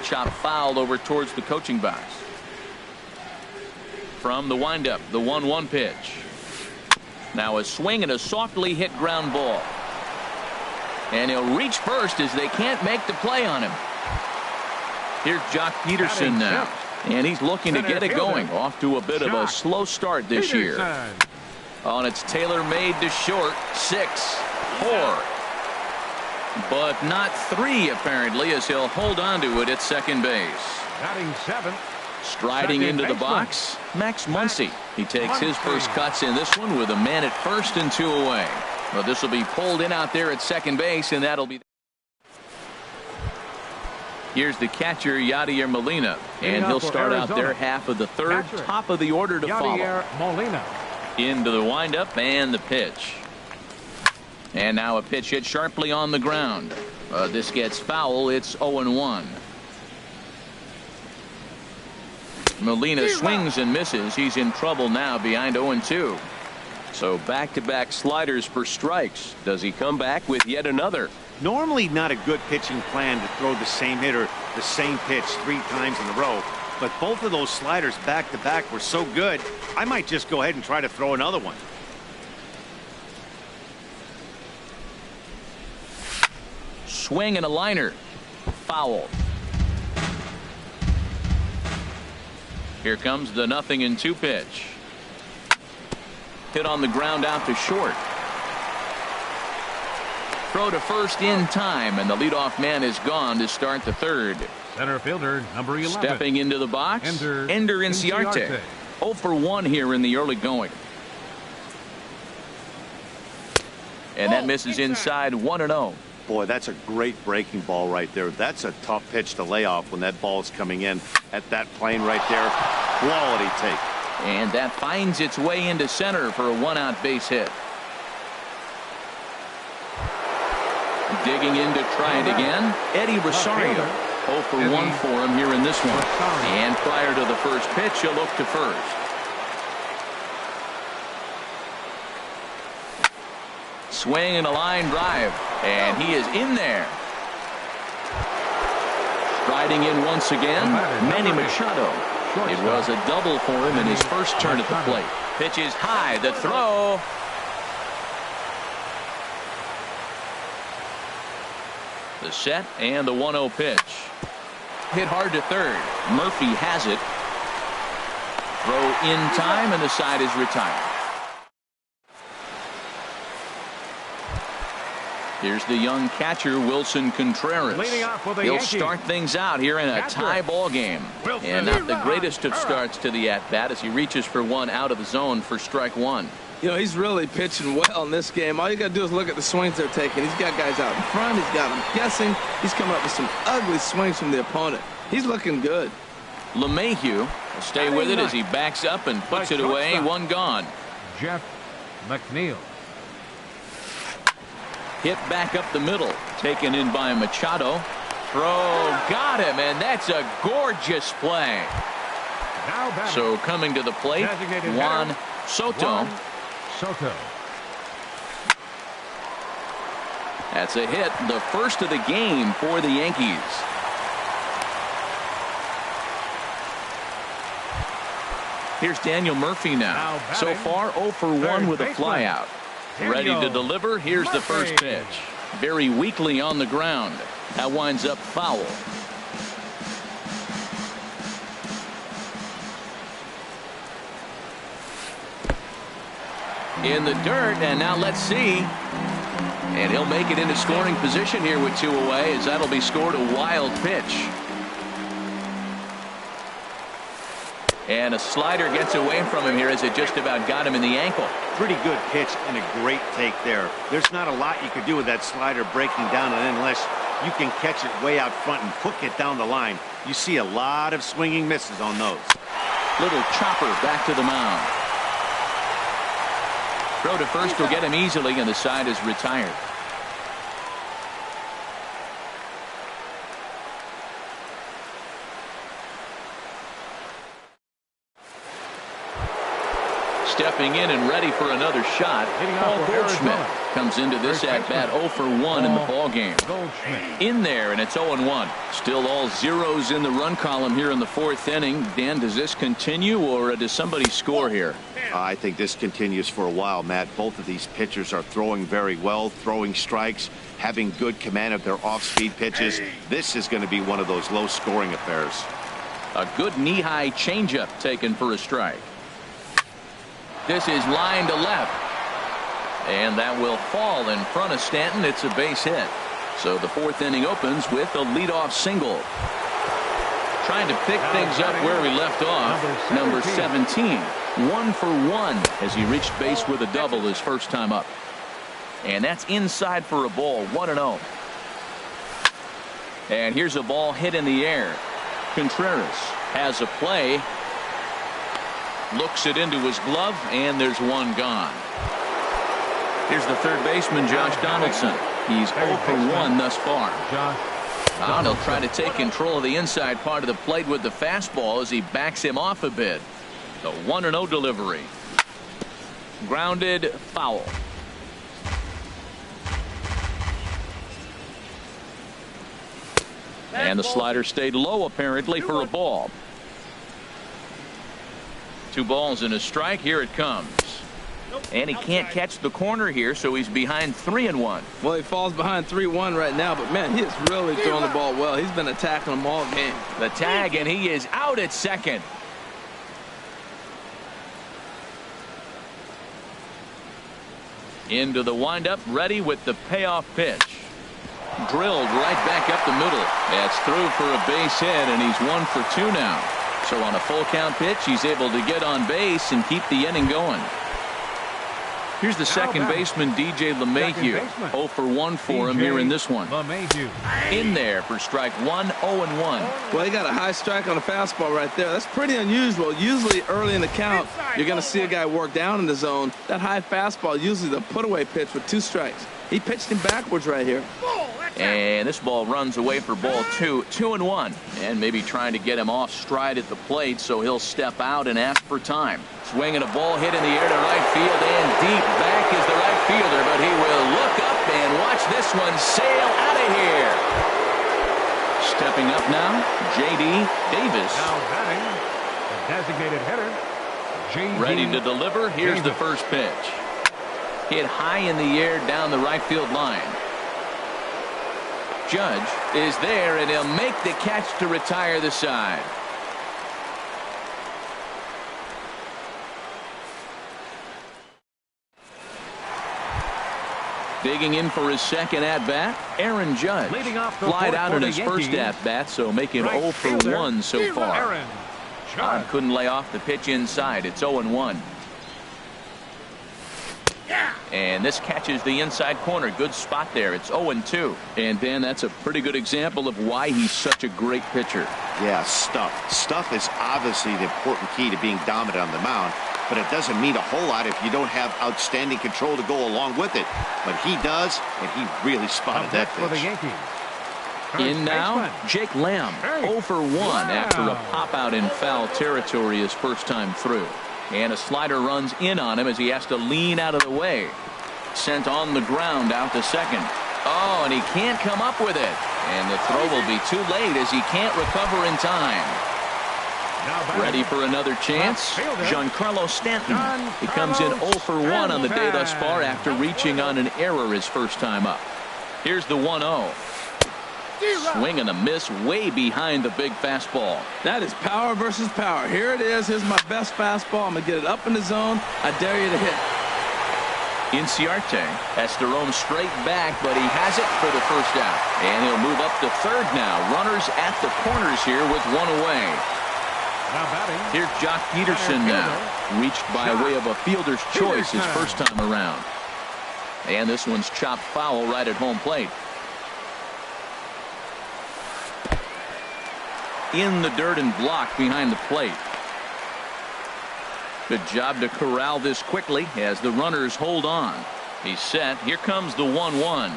Chop fouled over towards the coaching box. From the windup, the 1-1 pitch. Now a swing and a softly hit ground ball. And he'll reach first as they can't make the play on him. Here's Jock Peterson now. And he's looking to get it going. Off to a bit of a slow start this year. And it's tailor-made to short. 6, 4. But not 3, apparently, as he'll hold on to it at second base. Batting 7th. Striding into the box, Max Muncy. He takes his first cuts in this one with a man at first and 2 away. Well, this will be pulled in out there at second base, and that'll be. Here's the catcher, Yadier Molina, and he'll start out there half of the third, top of the order to follow. Molina. Into the windup and the pitch. And now a pitch hit sharply on the ground. This gets foul. It's 0-1. Molina swings and misses. He's in trouble now behind 0-2. So back-to-back sliders for strikes. Does he come back with yet another? Normally not a good pitching plan to throw the same hitter the same pitch 3 times in a row. But both of those sliders back-to-back were so good, I might just go ahead and try to throw another one. Swing and a liner. Foul. Here comes the 0-2 pitch. Hit on the ground out to short. Throw to first in time, and the leadoff man is gone to start the third. Center fielder, number 11. Stepping into the box, Ender Inciarte. 0 for 1 here in the early going. And that misses inside 1-0. Boy, that's a great breaking ball right there. That's a tough pitch to lay off when that ball is coming in at that plane right there. Quality take. And that finds its way into center for a 1-out base hit. Digging in to try it again, Eddie Rosario. 0 for 1 for him here in this one. And prior to the first pitch, he'll look to first. Swing and a line drive, and he is in there. Striding in once again, Manny Machado. It was a double for him in his first turn at the plate. Pitch is high, the throw. The set and the 1-0 pitch. Hit hard to third. Murphy has it. Throw in time, and the side is retired. Here's the young catcher, Wilson Contreras. He'll start things out here in a tie ball game. And not the greatest of starts to the at-bat as he reaches for one out of the zone for strike 1. You know, he's really pitching well in this game. All you got to do is look at the swings they're taking. He's got guys out in front. He's got them guessing. He's coming up with some ugly swings from the opponent. He's looking good. LeMahieu will stay with it as he backs up and puts it away. 1 gone. Jeff McNeil. Hit back up the middle. Taken in by Machado. Throw. Got him, and that's a gorgeous play. So coming to the plate, Juan Soto. That's a hit, the first of the game for the Yankees. Here's Daniel Murphy now. So far 0 for 1 with a flyout. Ready to deliver. Here's the first pitch. Very weakly on the ground. That winds up foul. In the dirt, and now let's see. And he'll make it into scoring position here with 2 away, as that'll be scored. A wild pitch. And a slider gets away from him here as it just about got him in the ankle. Pretty good pitch and a great take there. There's not a lot you could do with that slider breaking down, and unless you can catch it way out front and hook it down the line, you see a lot of swinging misses on those. Little chopper back to the mound. Throw to first will get him easily, and the side is retired. Stepping in and ready for another shot, Paul Goldschmidt comes into this at-bat 0 for 1 in the ball game. In there, and it's 0-1. Still all zeros in the run column here in the 4th inning. Dan, does this continue, or does somebody score here? I think this continues for a while, Matt. Both of these pitchers are throwing very well, throwing strikes, having good command of their off-speed pitches. This is going to be one of those low-scoring affairs. A good knee-high changeup taken for a strike. This is line to left. And that will fall in front of Stanton. It's a base hit. So the fourth inning opens with a leadoff single. Trying to pick things up where we left off. Number 17. 1 for 1 as he reached base with a double his first time up. And that's inside for a ball. 1-0. And here's a ball hit in the air. Contreras has a play. Looks it into his glove, and there's one gone. Here's the third baseman, Josh Donaldson. He's 0 for 1 thus far. He'll try to take control of the inside part of the plate with the fastball as he backs him off a bit. The 1-0 delivery. Grounded foul. And the slider stayed low apparently for a ball. 2 balls and a strike. Here it comes. And he can't catch the corner here, so he's behind 3-1. Well, he falls behind 3-1 right now, but man, he is really throwing the ball well. He's been attacking them all game. The tag, and he is out at second. Into the windup, ready with the payoff pitch. Drilled right back up the middle. That's through for a base hit, and he's 1 for 2 now. So on a full count pitch, he's able to get on base and keep the inning going. Here's the second baseman, DJ LeMahieu. 0 for 1 for him here in this one. In there for strike 1, 0-1. Well, he got a high strike on a fastball right there. That's pretty unusual. Usually early in the count, you're going to see a guy work down in the zone. That high fastball, usually the put-away pitch with 2 strikes. He pitched him backwards right here. And this ball runs away for ball 2, 2-1. And maybe trying to get him off stride at the plate, so he'll step out and ask for time. Swinging a ball hit in the air to right field, and deep back is the right fielder, but he will look up and watch this one sail out of here. Stepping up now, J.D. Davis. Now batting, the designated hitter, J.D. Ready to deliver. Here's the first pitch. Hit high in the air down the right field line. Judge is there, and he'll make the catch to retire the side. Digging in for his second at-bat, Aaron Judge. Flied out in his first at-bat, so making 0 for 1 so far. Couldn't lay off the pitch inside. It's 0-1. And this catches the inside corner. Good spot there. It's 0-2. And Dan, that's a pretty good example of why he's such a great pitcher. Yeah, stuff. Stuff is obviously the important key to being dominant on the mound, but it doesn't mean a whole lot if you don't have outstanding control to go along with it. But he does, and he really spotted that pitch. For the Yankees. In now, Jake Lamb, 0 for 1 after a pop-out in foul territory his first time through. And a slider runs in on him as he has to lean out of the way. Sent on the ground out to second. Oh, and he can't come up with it. And the throw will be too late as he can't recover in time. Ready for another chance? Giancarlo Stanton. He comes in 0 for 1 on the day thus far after reaching on an error his first time up. Here's the 1-0. Swing and a miss way behind the big fastball. That is power versus power. Here it is. Here's my best fastball. I'm going to get it up in the zone. I dare you to hit. Inciarte has to roam straight back, but he has it for the first out. And he'll move up to third now. Runners at the corners here with one away. Now batting. Here's Jock Peterson now. Reached by way of a fielder's choice his first time around. And this one's chopped foul right at home plate. In the dirt and blocked behind the plate. Good job to corral this quickly as the runners hold on. He's set. Here comes the 1-1.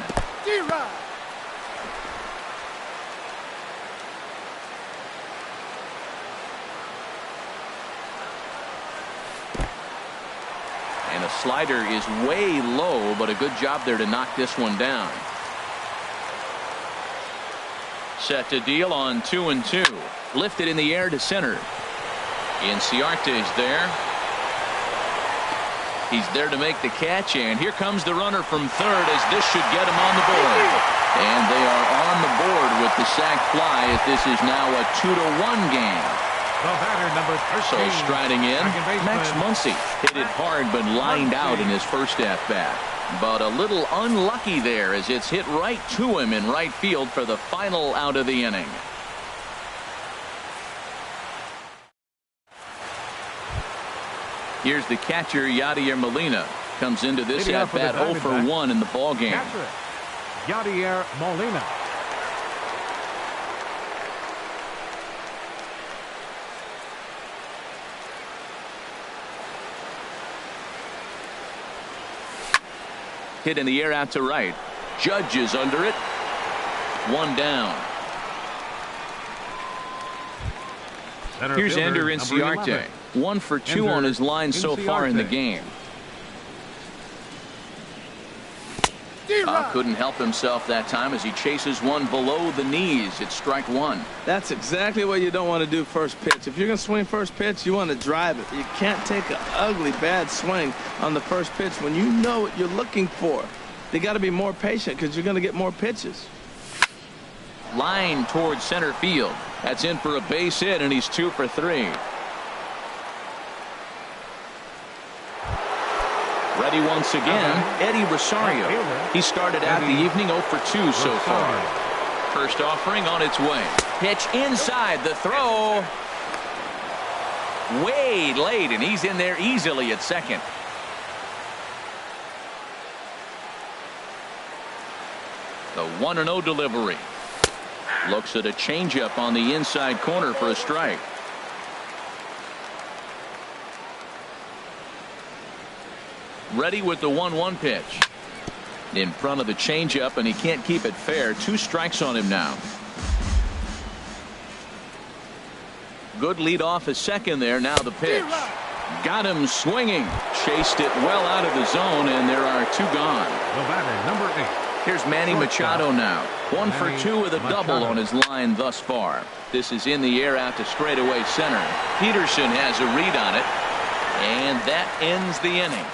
And a slider is way low, but a good job there to knock this one down. Set to deal on 2-2. Lifted in the air to center. Inciarte is there. He's there to make the catch, and here comes the runner from third as this should get him on the board. And they are on the board with the sac fly as this is now a 2-1 game. The batter, number 13. So striding in, Max Muncy hit it hard but lined out in his first at-bat. But a little unlucky there as it's hit right to him in right field for the final out of the inning. Here's the catcher, Yadier Molina. Comes into this at-bat 0 for 1 in the ball game. Catcher, Yadier Molina. Hit in the air out to right. Judge is under it. One down. Here's Ender Inciarte. 1 for 2 on his line so far in the game. Couldn't help himself that time as he chases one below the knees. It's strike one. That's exactly what you don't want to do first pitch. If you're going to swing first pitch, you want to drive it. You can't take an ugly, bad swing on the first pitch when you know what you're looking for. They got to be more patient because you're going to get more pitches. Line towards center field. That's in for a base hit, and he's 2 for 3. Ready once again, Eddie Rosario. He started out the evening 0 for 2 so far. First offering on its way. Pitch inside, the throw. Way late, and he's in there easily at second. The 1-0 delivery. Looks at a changeup on the inside corner for a strike. Ready with the 1-1 pitch. In front of the changeup, and he can't keep it fair. 2 strikes on him now. Good lead off his second there. Now the pitch. Got him swinging. Chased it well out of the zone, and there are 2 gone. The batter, number 8. Here's Manny Machado now. 1 for 2 with a double on his line thus far. This is in the air out to straightaway center. Peterson has a read on it, and that ends the inning.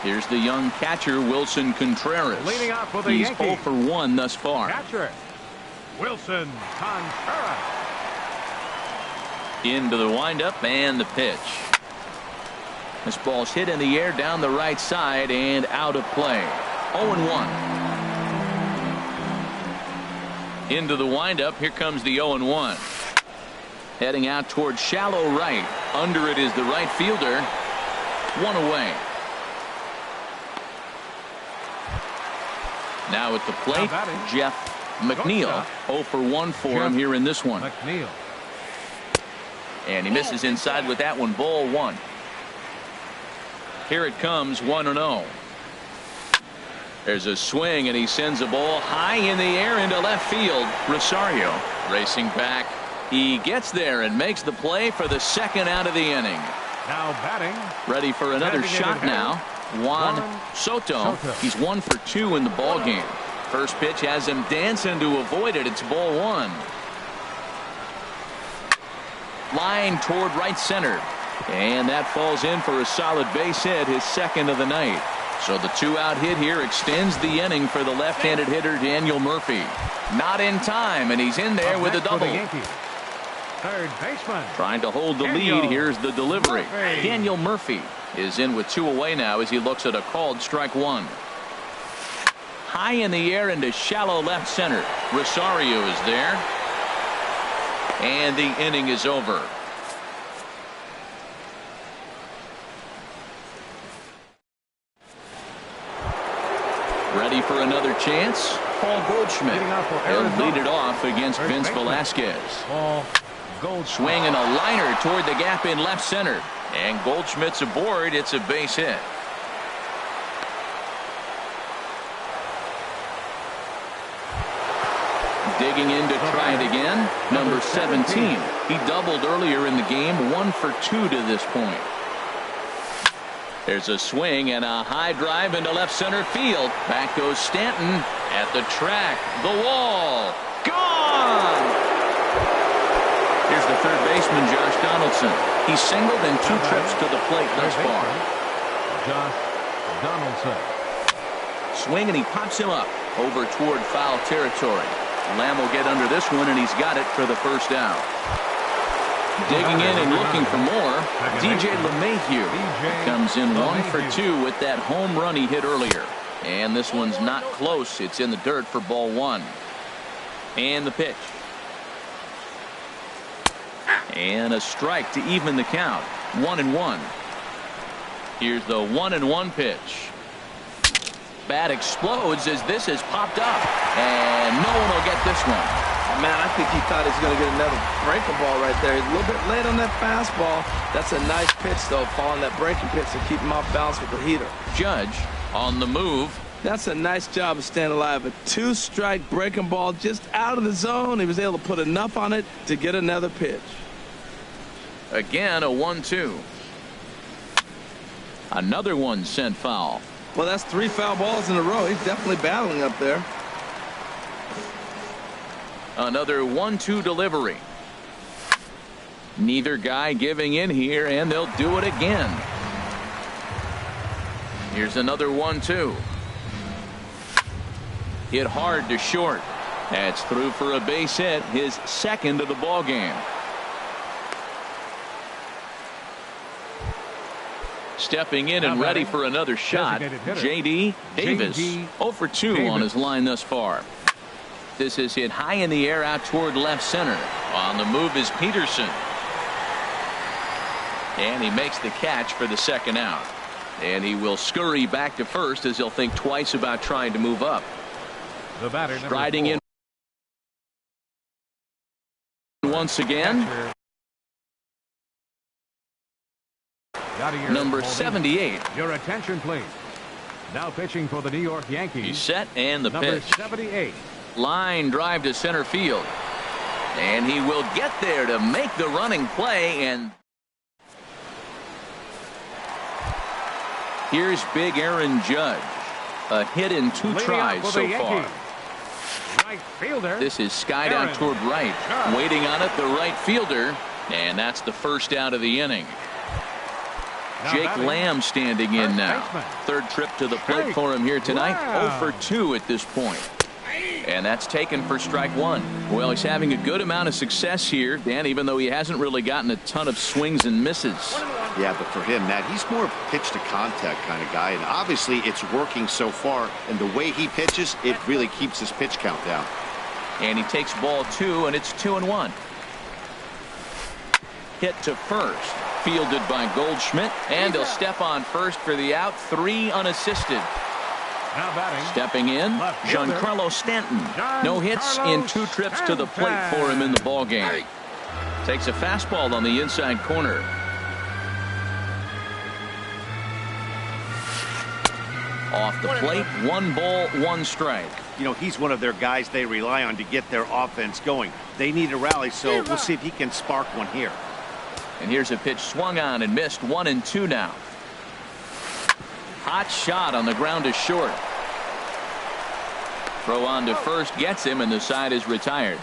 Here's the young catcher, Wilson Contreras. Leading off for the He's Yankees. 0 for 1 thus far. Catcher, Wilson Contreras. Into the windup and the pitch. This ball's hit in the air down the right side and out of play. 0-1. Into the windup. Here comes the 0-1. Heading out towards shallow right. Under it is the right fielder. 1 away. Now at the plate, Jeff McNeil. 0 for 1 for him here in this one. McNeil. And he misses inside with that one. Ball 1. Here it comes, 1-0. There's a swing, and he sends a ball high in the air into left field. Rosario racing back. He gets there and makes the play for the second out of the inning. Now batting. Ready for another shot now. Juan Soto. He's 1 for 2 in the ball game. First pitch has him dancing to avoid it. It's ball 1. Line toward right center. And that falls in for a solid base hit, his second of the night. So the 2-out hit here extends the inning for the left-handed hitter Daniel Murphy. Not in time, and he's in there with a double. Third baseman. Trying to hold the lead. Here's the delivery. Daniel Murphy is in with 2 away now as he looks at a called strike 1. High in the air into shallow left center. Rosario is there. And the inning is over. Ready for another chance? Paul Goldschmidt. He'll lead it off against Vince Velasquez. Swinging a liner toward the gap in left center. And Goldschmidt's aboard. It's a base hit. Digging in to try it again. Number 17. He doubled earlier in the game. 1 for 2 to this point. There's a swing and a high drive into left center field. Back goes Stanton at the track. The wall. Gone! Here's the third baseman, Josh Donaldson. He's singled in 2 trips to the plate thus far. Josh Donaldson. Swing and he pops him up over toward foul territory. Lamb will get under this one, and he's got it for the first out. Digging in and looking for more, DJ LeMahieu comes in 1 for 2 with that home run he hit earlier. And this one's not close. It's in the dirt for ball 1. And the pitch. And a strike to even the count. 1-1. Here's the 1-1 pitch. Bat explodes as this has popped up, and no one will get this one. Man, I think he thought he was going to get another breaking ball right there. He's a little bit late on that fastball. That's a nice pitch, though, following that breaking pitch to keep him off balance with the heater. Judge on the move. That's a nice job of staying alive. A 2-strike breaking ball just out of the zone. He was able to put enough on it to get another pitch. Again, a 1-2. Another one sent foul. Well, that's 3 foul balls in a row. He's definitely battling up there. Another 1-2 delivery. Neither guy giving in here, and they'll do it again. Here's another 1-2. Hit hard to short. That's through for a base hit, his second of the ball game. Stepping in and ready for another shot, J.D. Davis. 0 for 2 on his line thus far. This is hit high in the air out toward left center. On the move is Peterson. And he makes the catch for the second out. And he will scurry back to first as he'll think twice about trying to move up. The batter, striding in once again. Number 78. Your attention, please. Now pitching for the New York Yankees. He's set, and the number pitch. 78. Line drive to center field. And he will get there to make the running play. And here's big Aaron Judge. A hit in 2 tries so far. Right fielder. This is skied out toward right. Waiting on it, the right fielder. And that's the first out of the inning. Jake Lamb standing in now. Third trip to the plate for him here tonight. 0 for 2 at this point. And that's taken for strike 1. Well, he's having a good amount of success here, Dan, even though he hasn't really gotten a ton of swings and misses. Yeah, but for him, Matt, he's more pitch to contact kind of guy, and obviously it's working so far, and the way he pitches, it really keeps his pitch count down. And he takes ball 2, and it's 2-1. Hit to first, fielded by Goldschmidt, and he'll step on first for the out. 3 unassisted. Now batting. Stepping in, Giancarlo Stanton. No hits in 2 trips to the plate for him in the ball game. Takes a fastball on the inside corner. Off the plate, 1 ball, 1 strike. You know, he's one of their guys they rely on to get their offense going. They need a rally, so we'll see if he can spark one here. And here's a pitch swung on and missed. 1-2 now. Hot shot on the ground to short. Throw on to first gets him, and the side is retired.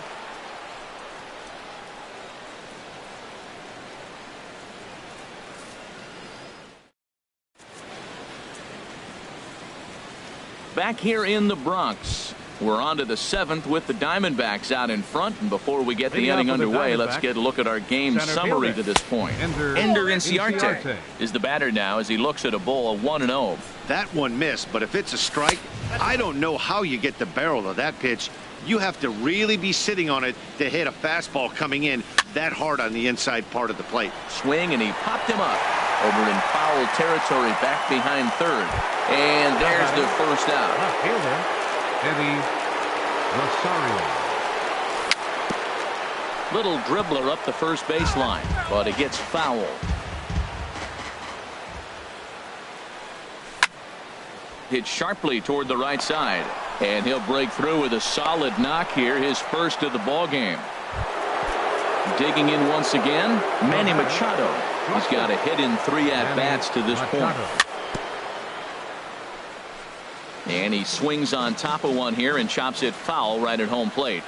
Back here in the Bronx, we're on to the 7th with the Diamondbacks out in front. And before we get the inning underway, let's get a look at our game summary to this point. Ender Inciarte is the batter now as he looks at a bowl of 1-0. That one missed, but if it's a strike, I don't know how you get the barrel of that pitch. You have to really be sitting on it to hit a fastball coming in that hard on the inside part of the plate. Swing, and he popped him up over in foul territory back behind third. And there's the first out. Left fielder, Eddie Rosario. Little dribbler up the first baseline, but it gets fouled. Hit sharply toward the right side, and he'll break through with a solid knock here, his first of the ball game. Digging in once again, Manny Machado. He's got a hit in 3 at-bats to this point. And he swings on top of one here and chops it foul right at home plate.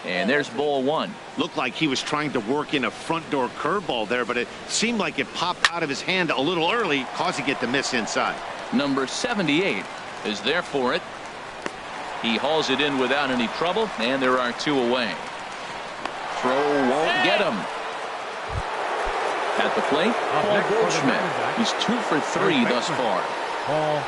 And there's ball one. Looked like he was trying to work in a front door curveball there, but it seemed like it popped out of his hand a little early, causing it to miss inside. Number 78 is there for it. He hauls it in without any trouble, and there are two away. Throw won't get him. At the plate, Paul Goldschmidt. He's 2 for 3 thus far. Paul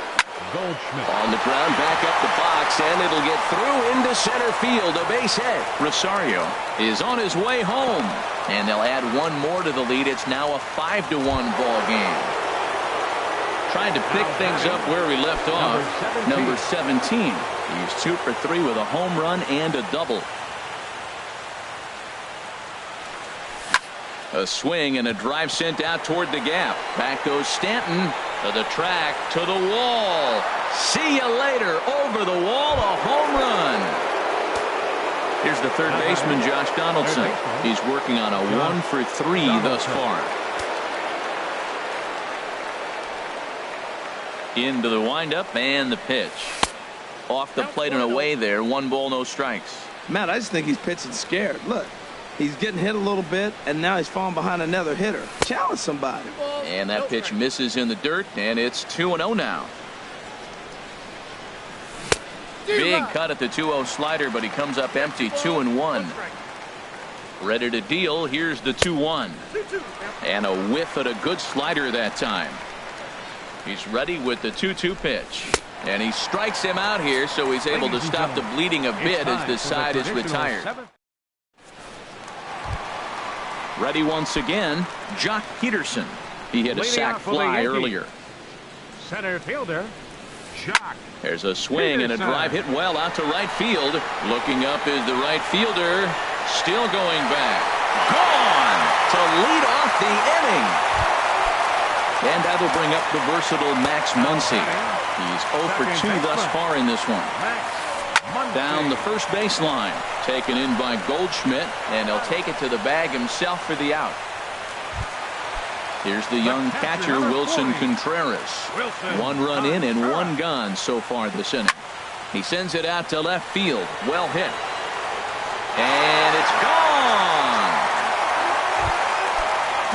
Goldschmidt. On the ground, back up the box, and it'll get through into center field. A base hit. Rosario is on his way home, and they'll add one more to the lead. It's now a 5-1 ball game. Trying to pick things up where we left off. Number 17. He's 2 for 3 with a home run and a double. A swing and a drive sent out toward the gap. Back goes Stanton to the track, to the wall. See you later. Over the wall, a home run. Here's the third baseman, Josh Donaldson. He's working on a 1 for 3 thus far. Into the windup and the pitch. Off the plate and away there. 1 ball, no strikes. Matt, I just think he's pitching scared. Look, he's getting hit a little bit, and now he's falling behind another hitter. Challenge somebody. And that pitch misses in the dirt, and it's 2-0 now. Big cut at the 2-0 slider, but he comes up empty. 2-1. Ready to deal. Here's the 2-1. And a whiff at a good slider that time. He's ready with the 2-2 pitch. And he strikes him out here, so he's able to stop the bleeding a bit as the side is retired. Ready once again, Jock Peterson. He hit a sac fly earlier. Center fielder, Jock. There's a swing and a drive hit well out to right field. Looking up is the right fielder. Still going back. Gone to lead off the inning. And that'll bring up the versatile Max Muncy. He's 0 for 2 thus far in this one. Down the first baseline. Taken in by Goldschmidt, and he'll take it to the bag himself for the out. Here's the young catcher, Wilson Contreras. 1 run in and 1 gone so far this inning. He sends it out to left field. Well hit. And it's gone.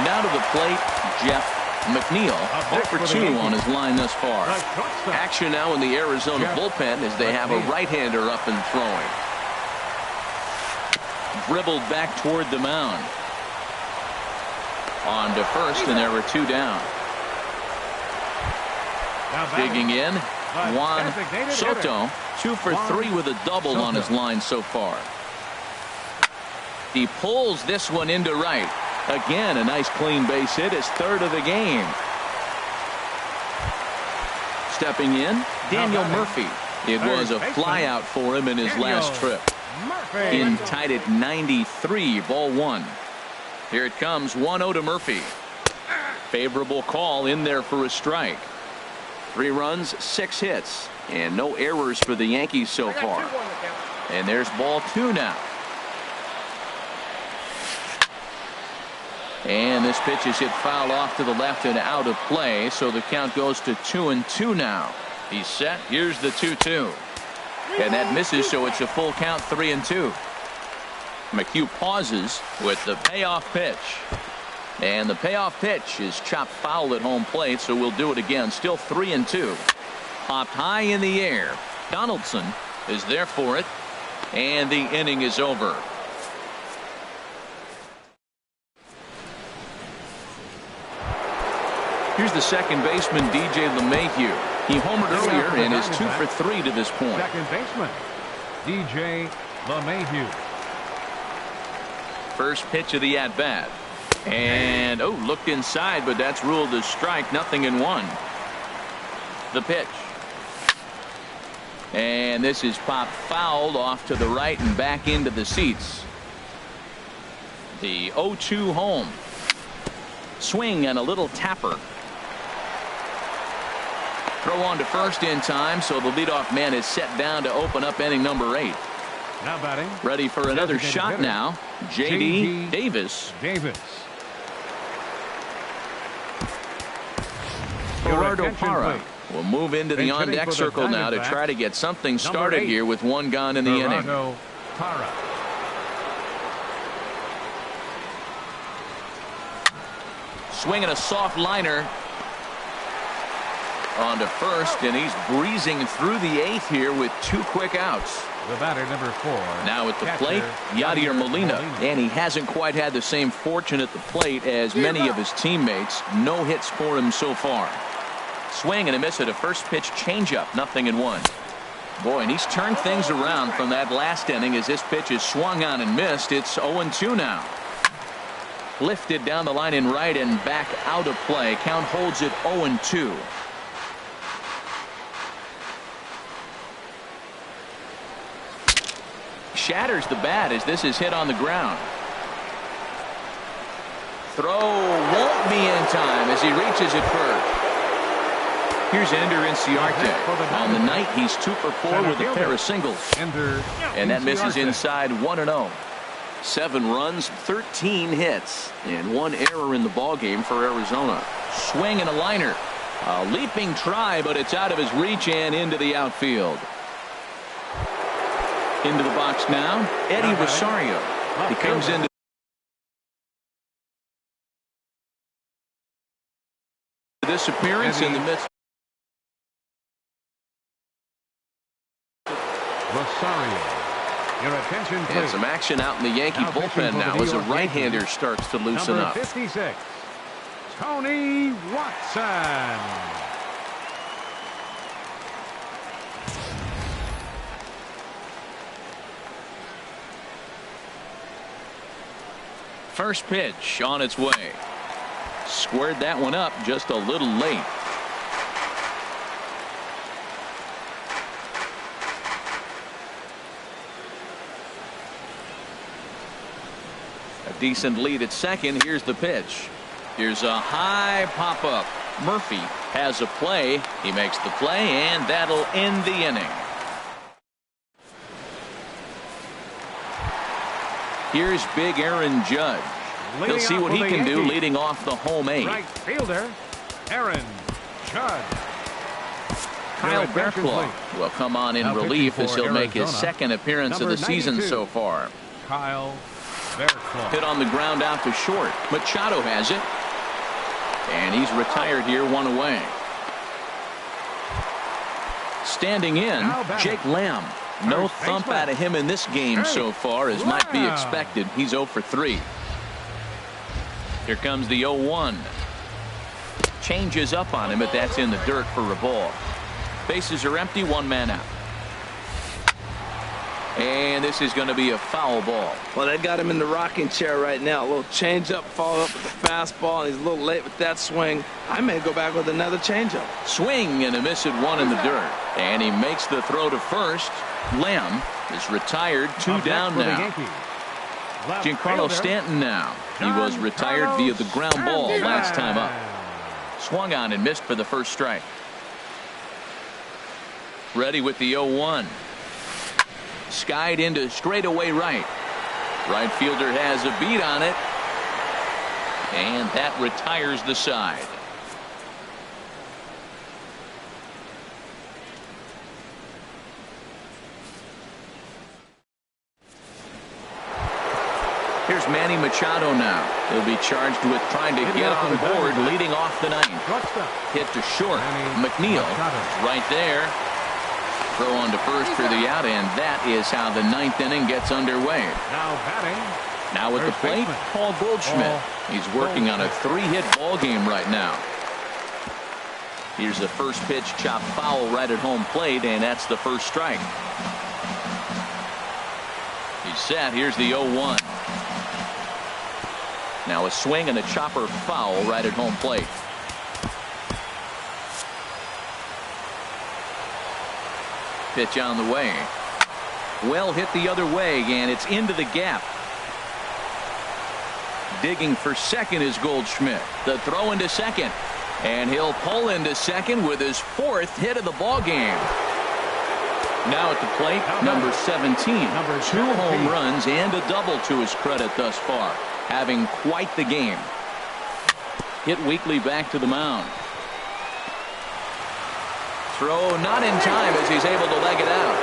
Now to the plate, Jeff McNeil. 0 for 2 on his line thus far. Action now in the Arizona bullpen as they have a right-hander up and throwing. Dribbled back toward the mound. On to first, and there were 2 down. Digging in, Juan Soto. 2 for 3 with a double on his line so far. He pulls this one into right. Again, a nice clean base hit, his 3rd of the game. Stepping in, Daniel Murphy. It was a flyout for him in his last trip. In tied at 93, ball 1. Here it comes, 1-0 to Murphy. Favorable call in there for a strike. 3 runs, 6 hits, and no errors for the Yankees so far. And there's ball 2 now. And this pitch is hit foul off to the left and out of play, so the count goes to 2-2 now. He's set. Here's the 2-2. And that misses, so it's a full count, 3-2. McHugh pauses with the payoff pitch. And the payoff pitch is chopped foul at home plate, so we'll do it again. Still 3-2. Popped high in the air. Donaldson is there for it. And the inning is over. Here's the second baseman, DJ LeMahieu. He homered earlier and is 2 for 3 to this point. Second baseman, DJ LeMahieu. First pitch of the at-bat. And, looked inside, but that's ruled a strike. 0-1. The pitch. And this is popped fouled off to the right and back into the seats. The 0-2 home. Swing and a little tapper. Throw on to first in time, so the leadoff man is set down to open up inning number 8. Now batting. Ready for another shot now. J.D. Davis. Gerardo attention, Parra please. will move into the Pinch hitting on-deck for the circle now to Diamondbacks, try to get something started 8, here with one gone in the inning. Gerardo Parra. Swinging a soft liner on to first, and he's breezing through the 8th here with 2 quick outs. The batter, number 4. Now at the catcher, plate, Yadier Molina. And he hasn't quite had the same fortune at the plate as many of his teammates. No hits for him so far. Swing and a miss at a first pitch changeup. 0-1. Boy, and he's turned things around from that last inning as this pitch is swung on and missed. It's 0-2 now. Lifted down the line in right and back out of play. Count holds it 0-2. Shatters the bat as this is hit on the ground. Throw won't be in time as he reaches it first. Here's Ender Inciarte. On the night, he's 2 for 4 with a pair of singles. And that misses inside 1-0. 7 runs, 13 hits, and 1 error in the ballgame for Arizona. Swing and a liner. A leaping try, but it's out of his reach and into the outfield. Into the box now, Eddie Rosario. He comes into this appearance in the midst. Rosario. Your attention, please. And some action out in the Yankee bullpen now as a right-hander starts to loosen Number up. 56, Tony Watson. First pitch on its way. Squared that one up just a little late. A decent lead at second. Here's the pitch. Here's a high pop-up. Murphy has a play. He makes the play, and that'll end the inning. Here's big Aaron Judge. He'll see what he can do leading off the home 8. Right fielder, Aaron Judge. Kyle Barraclough will come on in relief as he'll make his second appearance of the season so far. Kyle Barraclough. Hit on the ground out to short. Machado has it. And he's retired here, 1 away. Standing in, Jake Lamb. No thump out of him in this game so far, as might be expected. He's 0 for 3. Here comes the 0-1. Changes up on him, but that's in the dirt for a ball. Bases are empty, 1 man out. And this is going to be a foul ball. Well, they got him in the rocking chair right now. A little changeup, follow up with the fastball, and he's a little late with that swing. I may go back with another changeup. Swing and a miss at 1 in the dirt. And he makes the throw to first. Lamb is retired, 2 down now. Giancarlo Stanton now. He was retired via the ground ball last time up. Swung on and missed for the first strike. Ready with the 0-1. Skied into straightaway right. Right fielder has a beat on it. And that retires the side. Here's Manny Machado now. He'll be charged with trying to get on board leading off the 9th. Hit to short. McNeil right there. Throw on to first for the out, and that is how the 9th inning gets underway. Now batting. Now at the plate, Paul Goldschmidt. He's working on a 3-hit ball game right now. Here's the first pitch, chopped foul right at home plate, and that's the first strike. He's set. Here's the 0-1. Now a swing and a chopper foul right at home plate. Pitch on the way. Well hit the other way, and it's into the gap. Digging for second is Goldschmidt. The throw into second. And he'll pull into second with his 4th hit of the ball game. Now at the plate, number 17. 2 home runs and a double to his credit thus far. Having quite the game. Hit weakly back to the mound. throw not in time as he's able to leg it out.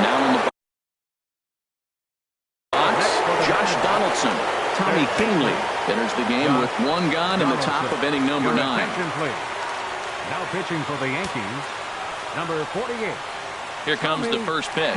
Now in the box, Josh Donaldson. Tommy Kingley enters the game with one gone in the top of inning number 9. Now pitching for the Yankees, number 48. Here comes the first pitch.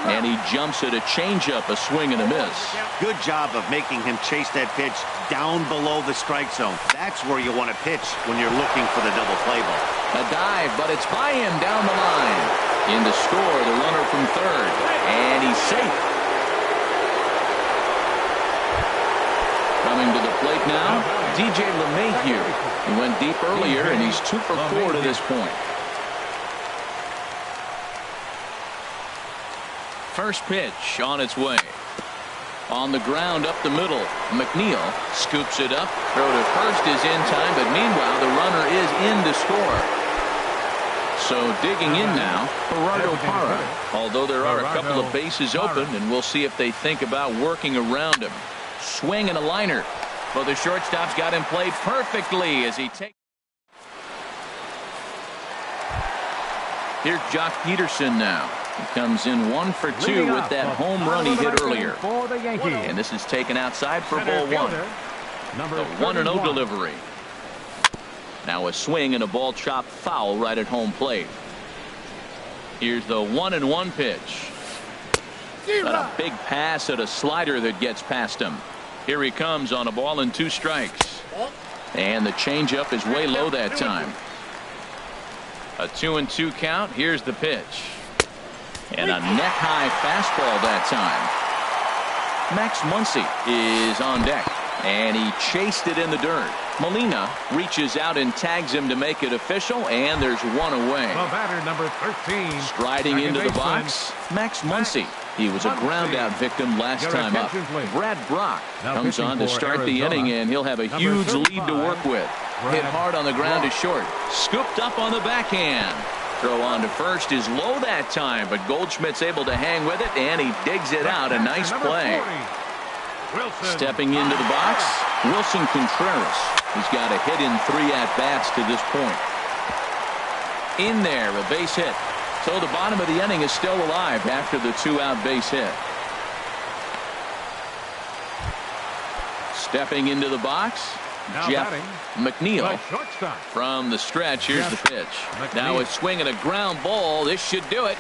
And he jumps at a changeup, a swing and a miss. Good job of making him chase that pitch down below the strike zone. That's where you want to pitch when you're looking for the double play ball. A dive, but it's by him down the line. In to score, the runner from third. And he's safe. Coming to the plate now, DJ LeMahieu. He went deep earlier, and he's 2 for 4 to this point. First pitch on its way. On the ground up the middle. McNeil scoops it up. Throw to first is in time, but meanwhile the runner is in to score. So digging in now, Gerardo Parra. Although there are a couple of bases open, and we'll see if they think about working around him. Swing and a liner. Well, the shortstop's got him played perfectly as he takes. Here's Jock Peterson now. He comes in 1 for 2 with that home run he hit earlier. And this is taken outside for ball 1. The 1-0 delivery. Now a swing and a ball chopped foul right at home plate. Here's the 1-1 pitch. Got a big pass at a slider that gets past him. Here he comes on a ball and 2 strikes. And the changeup is way low that time. A 2-2 count. Here's the pitch. And a neck-high fastball that time. Max Muncy is on deck. And he chased it in the dirt. Molina reaches out and tags him to make it official. And there's one away. The batter, number 13. Striding into the box, Max Muncy. He was a ground-out victim last time up. Brad Brock comes on to start the inning, and he'll have a huge lead to work with. Hit hard on the ground to short. Scooped up on the backhand. Throw on to first is low that time, but Goldschmidt's able to hang with it, and he digs it out. A nice play. Stepping into the box, Wilson Contreras. He's got a hit in 3 at-bats to this point. In there, a base hit. So the bottom of the inning is still alive after the 2-out base hit. Stepping into the box, Jeff McNeil from the stretch. Here's the pitch. Now a swing and a ground ball. This should do it.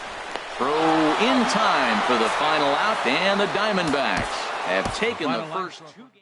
Throw in time for the final out, and the Diamondbacks have taken the first 2 games.